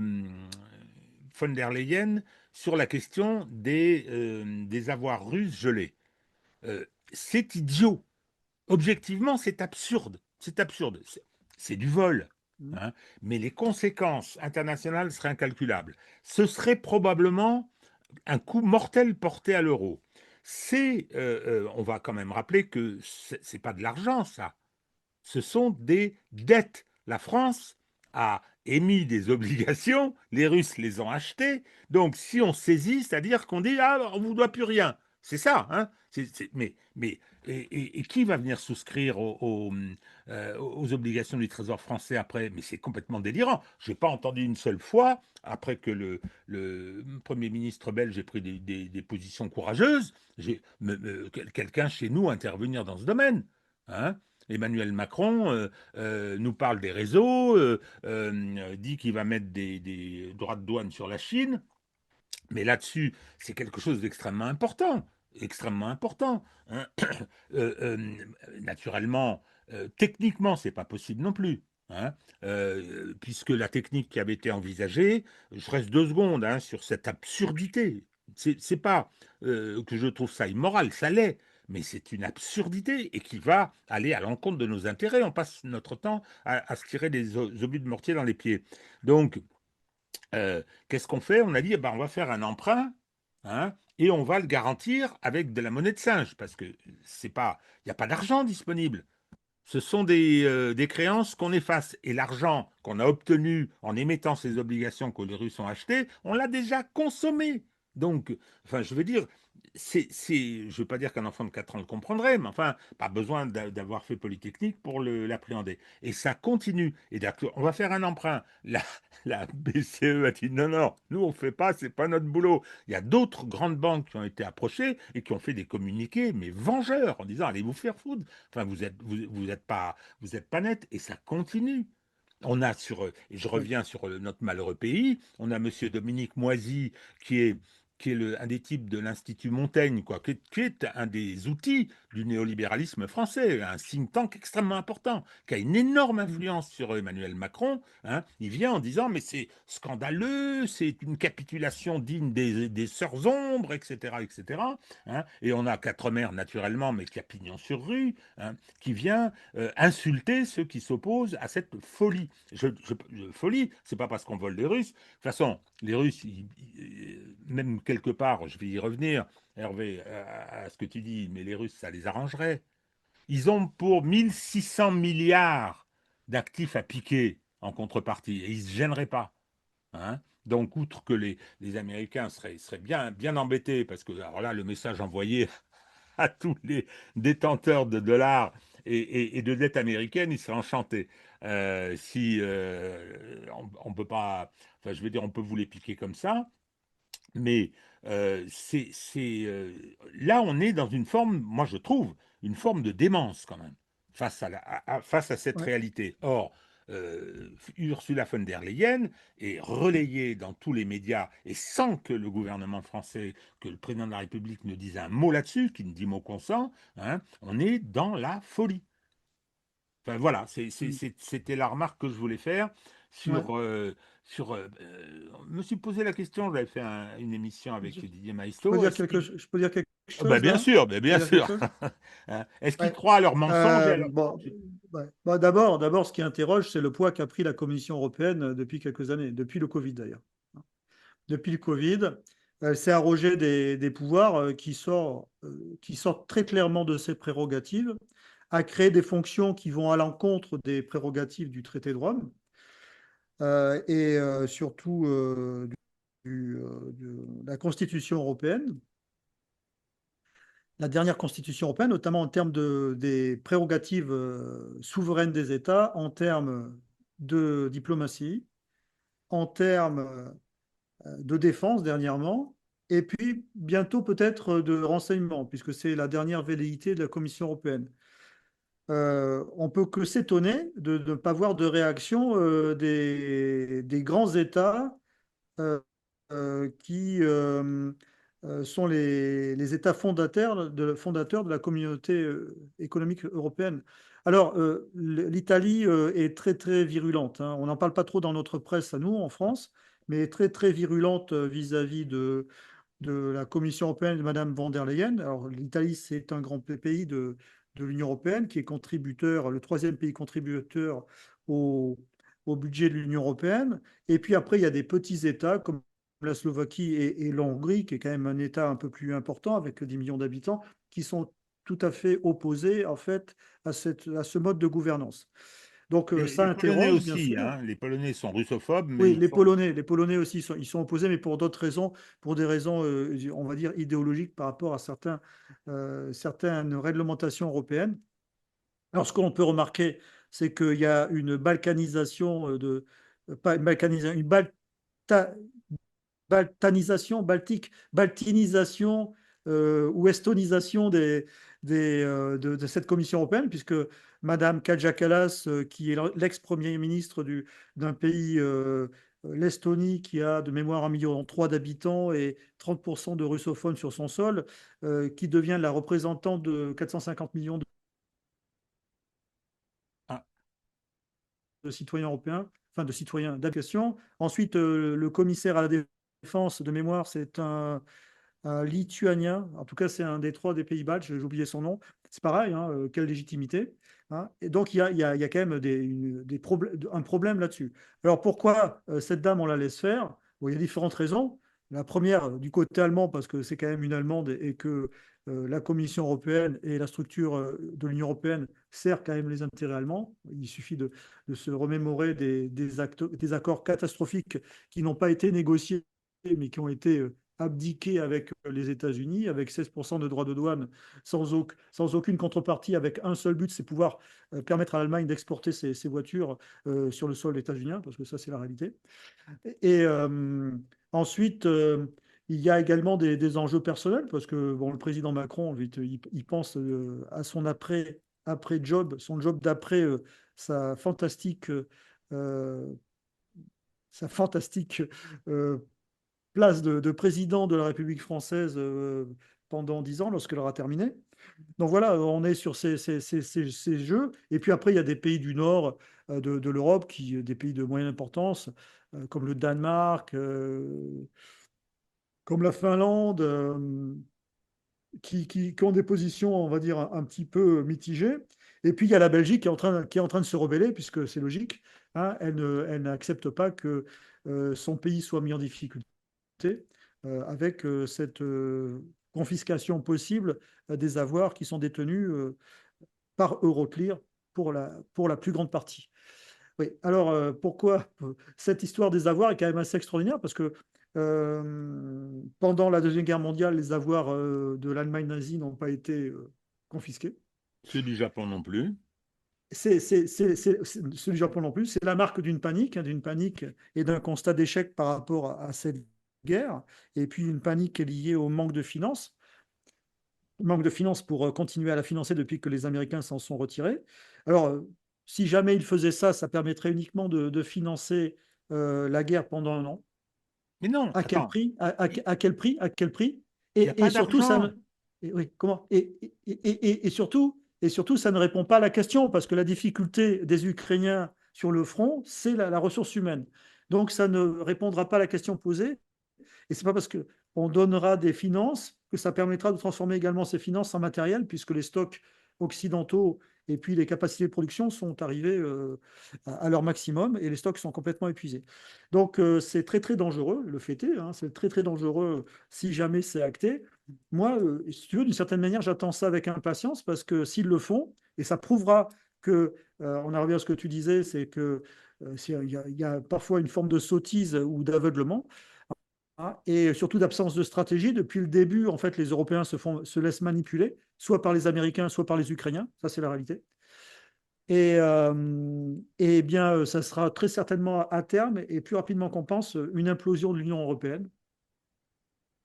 von der Leyen sur la question des avoirs russes gelés. C'est idiot. Objectivement, c'est absurde. C'est absurde. C'est du vol. Hein. Mais les conséquences internationales seraient incalculables. Ce serait probablement un coup mortel porté à l'euro. On va quand même rappeler que c'est pas de l'argent, ça. Ce sont des dettes. La France a émis des obligations, les Russes les ont achetées. Donc, si on saisit, c'est-à-dire qu'on dit ah, on ne vous doit plus rien. C'est ça, hein. Mais et qui va venir souscrire aux obligations du Trésor français après? Mais c'est complètement délirant. Je n'ai pas entendu une seule fois, après que le Premier ministre belge ait pris des positions courageuses, quelqu'un chez nous intervenir dans ce domaine. Hein. Emmanuel Macron nous parle des réseaux, dit qu'il va mettre des droits de douane sur la Chine, mais là-dessus, c'est quelque chose d'extrêmement important. Extrêmement important. Hein. Naturellement, techniquement, c'est pas possible non plus. hein, puisque la technique qui avait été envisagée, je reste 2 secondes hein, sur cette absurdité. C'est pas que je trouve ça immoral, ça l'est, mais c'est une absurdité et qui va aller à l'encontre de nos intérêts. On passe notre temps à se tirer des obus de mortier dans les pieds. Donc, qu'est-ce qu'on fait? On a dit, eh ben, on va faire un emprunt, hein, et on va le garantir avec de la monnaie de singe, parce que c'est pas, il n'y a pas d'argent disponible. Ce sont des créances qu'on efface. Et l'argent qu'on a obtenu en émettant ces obligations que les Russes ont achetées, on l'a déjà consommé. Donc, enfin, je veux dire, je ne veux pas dire qu'un enfant de 4 ans le comprendrait, mais enfin, pas besoin d'avoir fait Polytechnique pour l'appréhender. Et ça continue. Et d'accord, on va faire un emprunt. La BCE a dit non, non, nous on ne fait pas, c'est pas notre boulot. Il y a d'autres grandes banques qui ont été approchées et qui ont fait des communiqués, mais vengeurs, en disant allez vous faire foutre. Enfin, vous êtes pas net et ça continue. On a et je Oui, reviens sur notre malheureux pays, on a Monsieur Dominique Moisy qui est un des types de l'Institut Montaigne, quoi, qui est un des outils du néolibéralisme français, un think tank extrêmement important, qui a une énorme mm, influence sur Emmanuel Macron. Hein. Il vient en disant mais c'est scandaleux, c'est une capitulation digne des sœurs ombres, etc., etc. Hein. Et on a Quatremer naturellement, mais qui a pignon sur rue, hein, qui vient insulter ceux qui s'opposent à cette folie. Folie, c'est pas parce qu'on vole des Russes. De toute façon, les Russes, même quelque part, je vais y revenir, Hervé, à ce que tu dis, mais les Russes, ça les arrangerait. Ils ont pour 1600 milliards d'actifs à piquer en contrepartie, et ils ne se gêneraient pas. Hein. Donc, outre que les Américains seraient bien embêtés, parce que alors là, le message envoyé à tous les détenteurs de dollars et de dettes américaines, ils seraient enchantés. Si on peut pas, enfin, je veux dire, on peut vous les piquer comme ça, mais là, on est dans une forme, moi je trouve, une forme de démence quand même, face à cette ouais. réalité. Or, Ursula von der Leyen est relayée dans tous les médias et sans que le gouvernement français, que le président de la République ne dise un mot là-dessus, qui ne dit mot consent, hein, on est dans la folie. Enfin voilà, Mm, c'était la remarque que je voulais faire ouais. je me suis posé la question, j'avais fait une émission avec Je, Didier Maisto, je peux dire quelque oh, ben, chose là? bien Je peux bien dire quelque sûr. chose? Hein, est-ce qu'ils Ouais. croient à leurs mensonges et à leurs... Bon, ouais. Bon, d'abord, ce qui interroge, c'est le poids qu'a pris la Commission européenne depuis quelques années, depuis le Covid d'ailleurs. Depuis le Covid, elle s'est arrogée des pouvoirs qui sortent très clairement de ses prérogatives, a créé des fonctions qui vont à l'encontre des prérogatives du traité de Rome et surtout de la Constitution européenne, la dernière Constitution européenne, notamment en termes des prérogatives souveraines des États, en termes de diplomatie, en termes de défense dernièrement, et puis bientôt peut-être de renseignement, puisque c'est la dernière velléité de la Commission européenne. On peut que s'étonner de ne pas voir de réaction des grands États euh, qui sont les États fondateurs de la communauté économique européenne. Alors, l'Italie est très, très virulente, hein. On n'en parle pas trop dans notre presse à nous, en France, mais très, très virulente vis-à-vis de la Commission européenne de Madame von der Leyen. Alors, l'Italie, c'est un grand pays de l'Union européenne qui est contributeur, le troisième pays contributeur au, au budget de l'Union européenne. Et puis après, il y a des petits États comme la Slovaquie et la Hongrie, qui est quand même un État un peu plus important avec 10 millions d'habitants, qui sont tout à fait opposés en fait à ce mode de gouvernance. Donc ça Les Polonais interroge, bien aussi, sûr. hein, les Polonais sont russophobles, mais Oui, ils sont... Les Polonais aussi, ils sont opposés, mais pour d'autres raisons, pour des raisons, on va dire, idéologiques par rapport à certaines réglementations européennes. Alors, ce qu'on peut remarquer, c'est qu'il y a une balkanisation pas une balkanisation, une baltanisation, baltinisation ou estonisation de cette Commission européenne, puisque Madame Kaja Kallas, qui est l'ex-premier ministre d'un pays, l'Estonie, qui a de mémoire 1,3 million d'habitants et 30% de russophones sur son sol, qui devient la représentante de 450 millions de citoyens européens, enfin de citoyens d'application. Ensuite, le commissaire à la défense de mémoire, c'est un Lituanien, en tout cas c'est un des trois des pays baltes, j'ai oublié son nom, c'est pareil, hein, quelle légitimité. Hein. Et donc il y a quand même un problème là-dessus. Alors pourquoi cette dame, on la laisse faire? Bon, il y a différentes raisons. La première, du côté allemand, parce que c'est quand même une Allemande et que la Commission européenne et la structure de l'Union européenne servent quand même les intérêts allemands. Il suffit de se remémorer des accords catastrophiques qui n'ont pas été négociés, mais qui ont été abdiqué avec les États-Unis, avec 16% de droits de douane, sans aucune contrepartie, avec un seul but, c'est pouvoir permettre à l'Allemagne d'exporter ses voitures sur le sol états-unien, parce que ça, c'est la réalité. Et ensuite, il y a également des enjeux personnels, parce que bon, le président Macron, il pense à son après-job, son job d'après sa fantastique, euh, sa fantastique euh, place de président de la République française pendant 10 ans, lorsqu'elle aura terminé. Donc voilà, on est sur ces jeux. Et puis après, il y a des pays du nord de l'Europe, des pays de moyenne importance, comme le Danemark, comme la Finlande, qui ont des positions, on va dire, un petit peu mitigées. Et puis il y a la Belgique qui est en train de se rebeller, puisque c'est logique. Hein, elle n'accepte pas que son pays soit mis en difficulté avec cette confiscation possible des avoirs qui sont détenus par Euroclear pour la plus grande partie. Oui, alors pourquoi cette histoire des avoirs est quand même assez extraordinaire parce que pendant la Deuxième Guerre mondiale, les avoirs de l'Allemagne nazie n'ont pas été confisqués. Ceux du Japon non plus. Celui du Japon non plus. C'est la marque d'une panique et d'un constat d'échec par rapport à cette guerre, et puis une panique liée au manque de finances pour continuer à la financer depuis que les Américains s'en sont retirés. Alors, si jamais ils faisaient ça, ça permettrait uniquement de financer la guerre pendant un an. Mais non, À quel attends, prix? À quel prix? À quel prix? il n'y a pas Et surtout, ça ne, d'argent. oui, comment? Et surtout, ça ne répond pas à la question parce que la difficulté des Ukrainiens sur le front, c'est la ressource humaine. Donc, ça ne répondra pas à la question posée. Et c'est pas parce qu'on donnera des finances que ça permettra de transformer également ces finances en matériel, puisque les stocks occidentaux et puis les capacités de production sont arrivés à leur maximum et les stocks sont complètement épuisés. Donc c'est très très dangereux, le fait est, hein, c'est très très dangereux si jamais c'est acté. Moi, si tu veux, d'une certaine manière, j'attends ça avec impatience parce que s'ils le font, et ça prouvera que, on en revient à ce que tu disais, c'est que il y a parfois une forme de sottise ou d'aveuglement, hein, et surtout d'absence de stratégie. Depuis le début, en fait, les Européens se laissent manipuler, soit par les Américains, soit par les Ukrainiens. Ça, c'est la réalité. Et bien, ça sera très certainement à terme, et plus rapidement qu'on pense, une implosion de l'Union européenne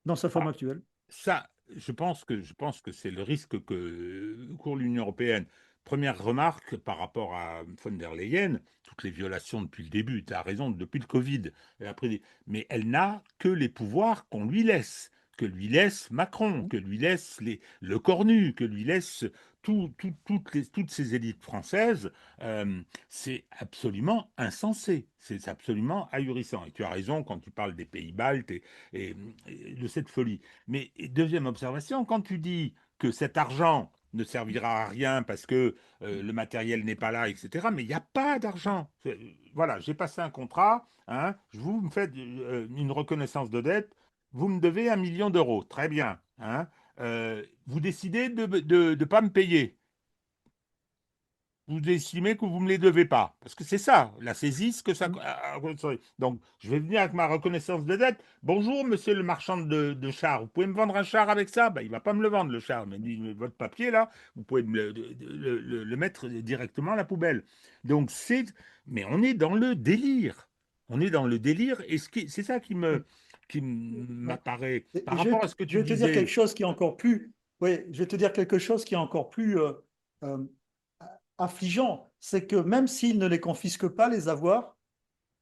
dans sa forme Ah, actuelle. ça, je pense que c'est le risque que court l'Union européenne. Première remarque par rapport à von der Leyen, toutes les violations depuis le début, tu as raison, depuis le Covid. Et après, mais elle n'a que les pouvoirs qu'on lui laisse, que lui laisse Macron, que lui laisse le Cornu, que lui laisse toutes ces élites françaises. C'est absolument insensé, c'est absolument ahurissant. Et tu as raison quand tu parles des pays baltes et de cette folie. Mais deuxième observation, quand tu dis que cet argent ne servira à rien parce que le matériel n'est pas là, etc. Mais il n'y a pas d'argent. Voilà, j'ai passé un contrat, hein, vous me faites une reconnaissance de dette, vous me devez 1 million d'euros. Très bien. Hein, vous décidez de ne pas me payer, vous estimez que vous ne me les devez pas. Parce que c'est ça, la saisie, ce que ça. Sorry. Donc, je vais venir avec ma reconnaissance de dette. Bonjour, monsieur le marchand de chars. Vous pouvez me vendre un char avec ça? Ben, il ne va pas me le vendre, le char. Mais votre papier, là, vous pouvez le mettre directement à la poubelle. Donc, c'est. Mais on est dans le délire. On est dans le délire. Et c'est ça qui Ouais. m'apparaît. Et Par rapport à ce que je tu vais te dire quelque disais, chose qui est encore plus, oui, je vais te dire quelque chose qui est encore plus euh, affligeant, c'est que même s'ils ne les confisquent pas, les avoirs,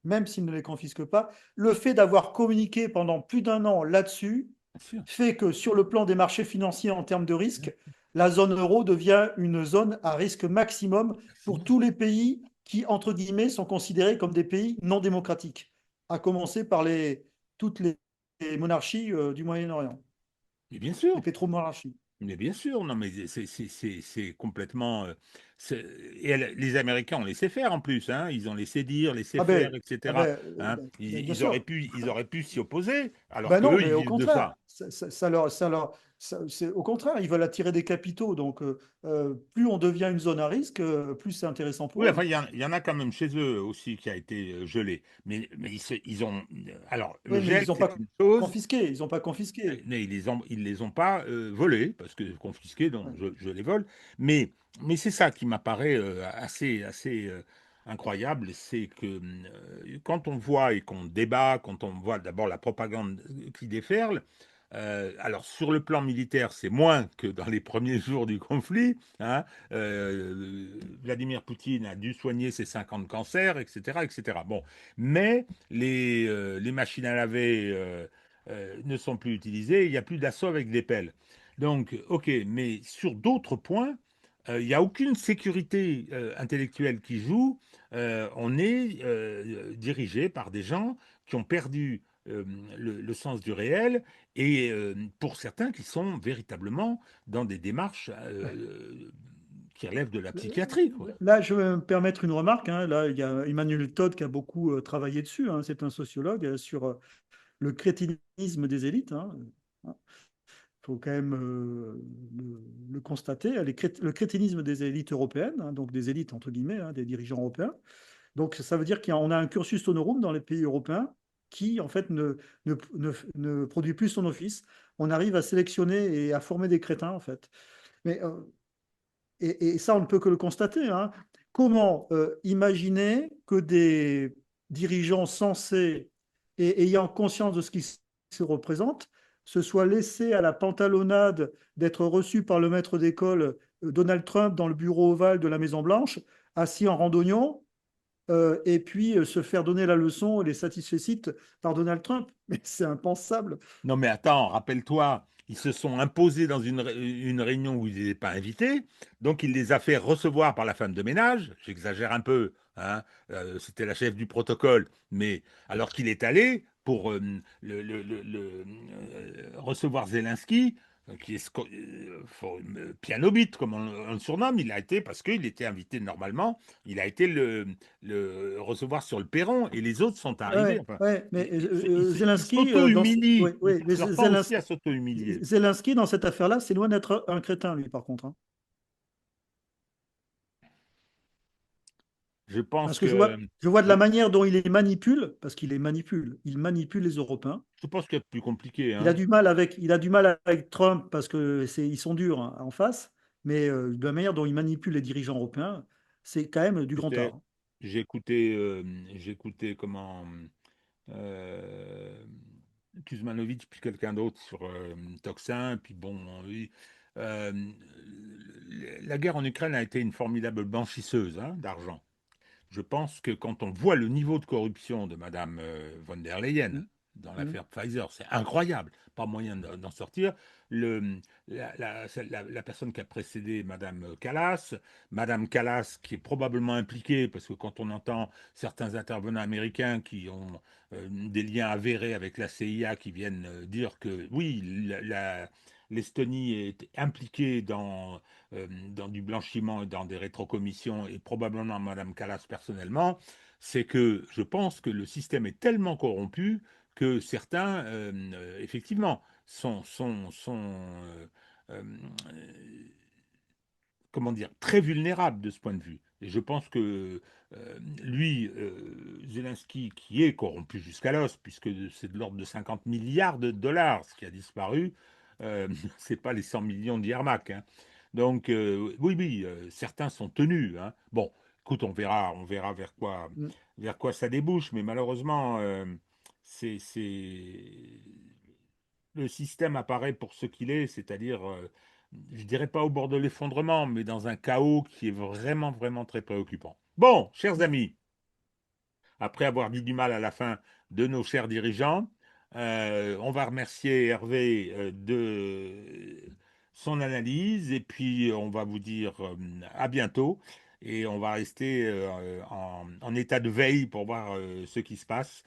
même s'ils ne les confisquent pas, le fait d'avoir communiqué pendant plus d'un an là-dessus bien sûr, fait que sur le plan des marchés financiers en termes de risque, la zone euro devient une zone à risque maximum pour maximum. tous les pays qui, entre guillemets, sont considérés comme des pays non démocratiques, à commencer par toutes les monarchies du Moyen-Orient, Mais bien les sûr. pétromonarchies. Mais bien sûr, non, mais c'est complètement. Et les Américains ont laissé faire en plus, hein, ils ont laissé dire, laissé faire, Ah etc. ben, Hein. bien Ils auraient sûr. ils auraient pu s'y opposer, alors Ben non, qu'eux, mais ils au vivent de contraire, ça. c'est au contraire, ils veulent attirer des capitaux. Donc, plus on devient une zone à risque, plus c'est intéressant Oui, pour enfin, eux. il y en a quand même chez eux aussi qui a été gelé. Mais ils ont. Alors, le Oui, mais ils gel, n'ont c'est pas une chose, confisqué, ils n'ont pas confisqué. mais ils les ont pas volés, parce que confisqués, donc Ouais. je les vole. Mais, mais c'est ça qui m'apparaît assez incroyable, c'est que quand on voit et qu'on débat, quand on voit d'abord la propagande qui déferle, alors sur le plan militaire, c'est moins que dans les premiers jours du conflit. Hein, Vladimir Poutine a dû soigner ses 50 cancers, etc., etc. Bon, mais les machines à laver ne sont plus utilisées, il n'y a plus d'assaut avec des pelles. Donc, ok, mais sur d'autres points, il n'y a aucune sécurité intellectuelle qui joue. On est dirigé par des gens qui ont perdu le sens du réel et pour certains qui sont véritablement dans des démarches qui relèvent de la psychiatrie, quoi. Là, je vais me permettre une remarque, hein. Là, il y a Emmanuel Todd qui a beaucoup travaillé dessus, hein. C'est un sociologue sur le crétinisme des élites, hein. Il faut quand même le constater. Le crétinisme des élites européennes, hein, donc des élites entre guillemets, hein, des dirigeants européens. Donc ça veut dire qu'on a un cursus honorum dans les pays européens qui en fait ne produit plus son office. On arrive à sélectionner et à former des crétins en fait. Mais et ça, on ne peut que le constater, hein. Comment imaginer que des dirigeants sensés et ayant conscience de ce qu'ils se représentent se soient laissés à la pantalonnade d'être reçus par le maître d'école Donald Trump dans le bureau ovale de la Maison-Blanche, assis en randonnion, et puis se faire donner la leçon et les satisfecit par Donald Trump? Mais c'est impensable. Non, mais attends, rappelle-toi, ils se sont imposés dans une réunion où ils n'étaient pas invités, donc il les a fait recevoir par la femme de ménage. J'exagère un peu, hein, c'était la chef du protocole, mais alors qu'il est allé pour recevoir Zelensky, qui est piano beat, comme on le surnomme, il a été parce qu'il était invité normalement, il a été le recevoir sur le perron et les autres sont arrivés. Ouais, Enfin, ouais, mais ils Zelensky, s'auto-humilient. oui, Ils oui, mais passent leur temps aussi à s'auto-humilier. Zelensky, dans cette affaire-là, c'est loin d'être un crétin, lui, par contre, hein. Je pense Parce que que je vois de je, la manière dont il les manipule, parce il manipule les Européens. je pense qu'il y a plus compliqué. Il Hein. a du mal avec Trump parce que ils sont durs, hein, en face, mais de la manière dont il manipule les dirigeants européens, c'est quand même du Tu grand sais, art, hein. j'ai écouté, j'ai écouté comment euh, Kuzmanovic puis quelqu'un d'autre sur Toxin. Puis bon, oui, euh, la guerre en Ukraine a été une formidable blanchisseuse hein, d'argent. Je pense que quand on voit le niveau de corruption de Madame von der Leyen Mm, dans mm. l'affaire Pfizer, c'est incroyable, pas moyen d'en sortir. Le, la personne qui a précédé Madame Callas qui est probablement impliquée, parce que quand on entend certains intervenants américains qui ont des liens avérés avec la CIA, qui viennent dire que oui, l'Estonie est impliquée dans du blanchiment et dans des rétrocommissions, et probablement Madame Callas personnellement, c'est que je pense que le système est tellement corrompu que certains, effectivement, euh, comment dire, très vulnérables de ce point de vue. Et je pense que lui, Zelensky, qui est corrompu jusqu'à l'os, puisque c'est de l'ordre de 50 milliards de dollars, ce qui a disparu, c'est pas les 100 millions d'Yermak. Hein. Donc, oui, oui, certains sont tenus. Hein. Bon, écoute, on verra Mm. vers quoi ça débouche, mais malheureusement, le système apparaît pour ce qu'il est, c'est-à-dire, je dirais pas au bord de l'effondrement, mais dans un chaos qui est vraiment, vraiment très préoccupant. Bon, chers amis, après avoir dit du mal à la fin de nos chers dirigeants, on va remercier Hervé de son analyse et puis on va vous dire à bientôt. et on va rester en état de veille pour voir ce qui se passe.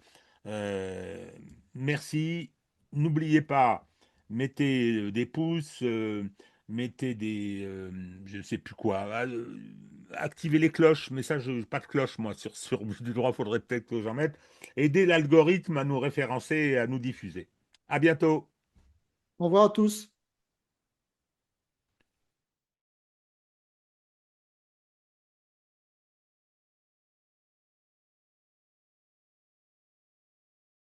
Euh, Merci. N'oubliez pas, mettez des pouces, mettez je ne sais plus quoi, activez les cloches, mais ça, pas de cloche, moi, sur du droit, il faudrait peut-être que j'en mette. Aidez l'algorithme à nous référencer et à nous diffuser. À bientôt. Au revoir à tous.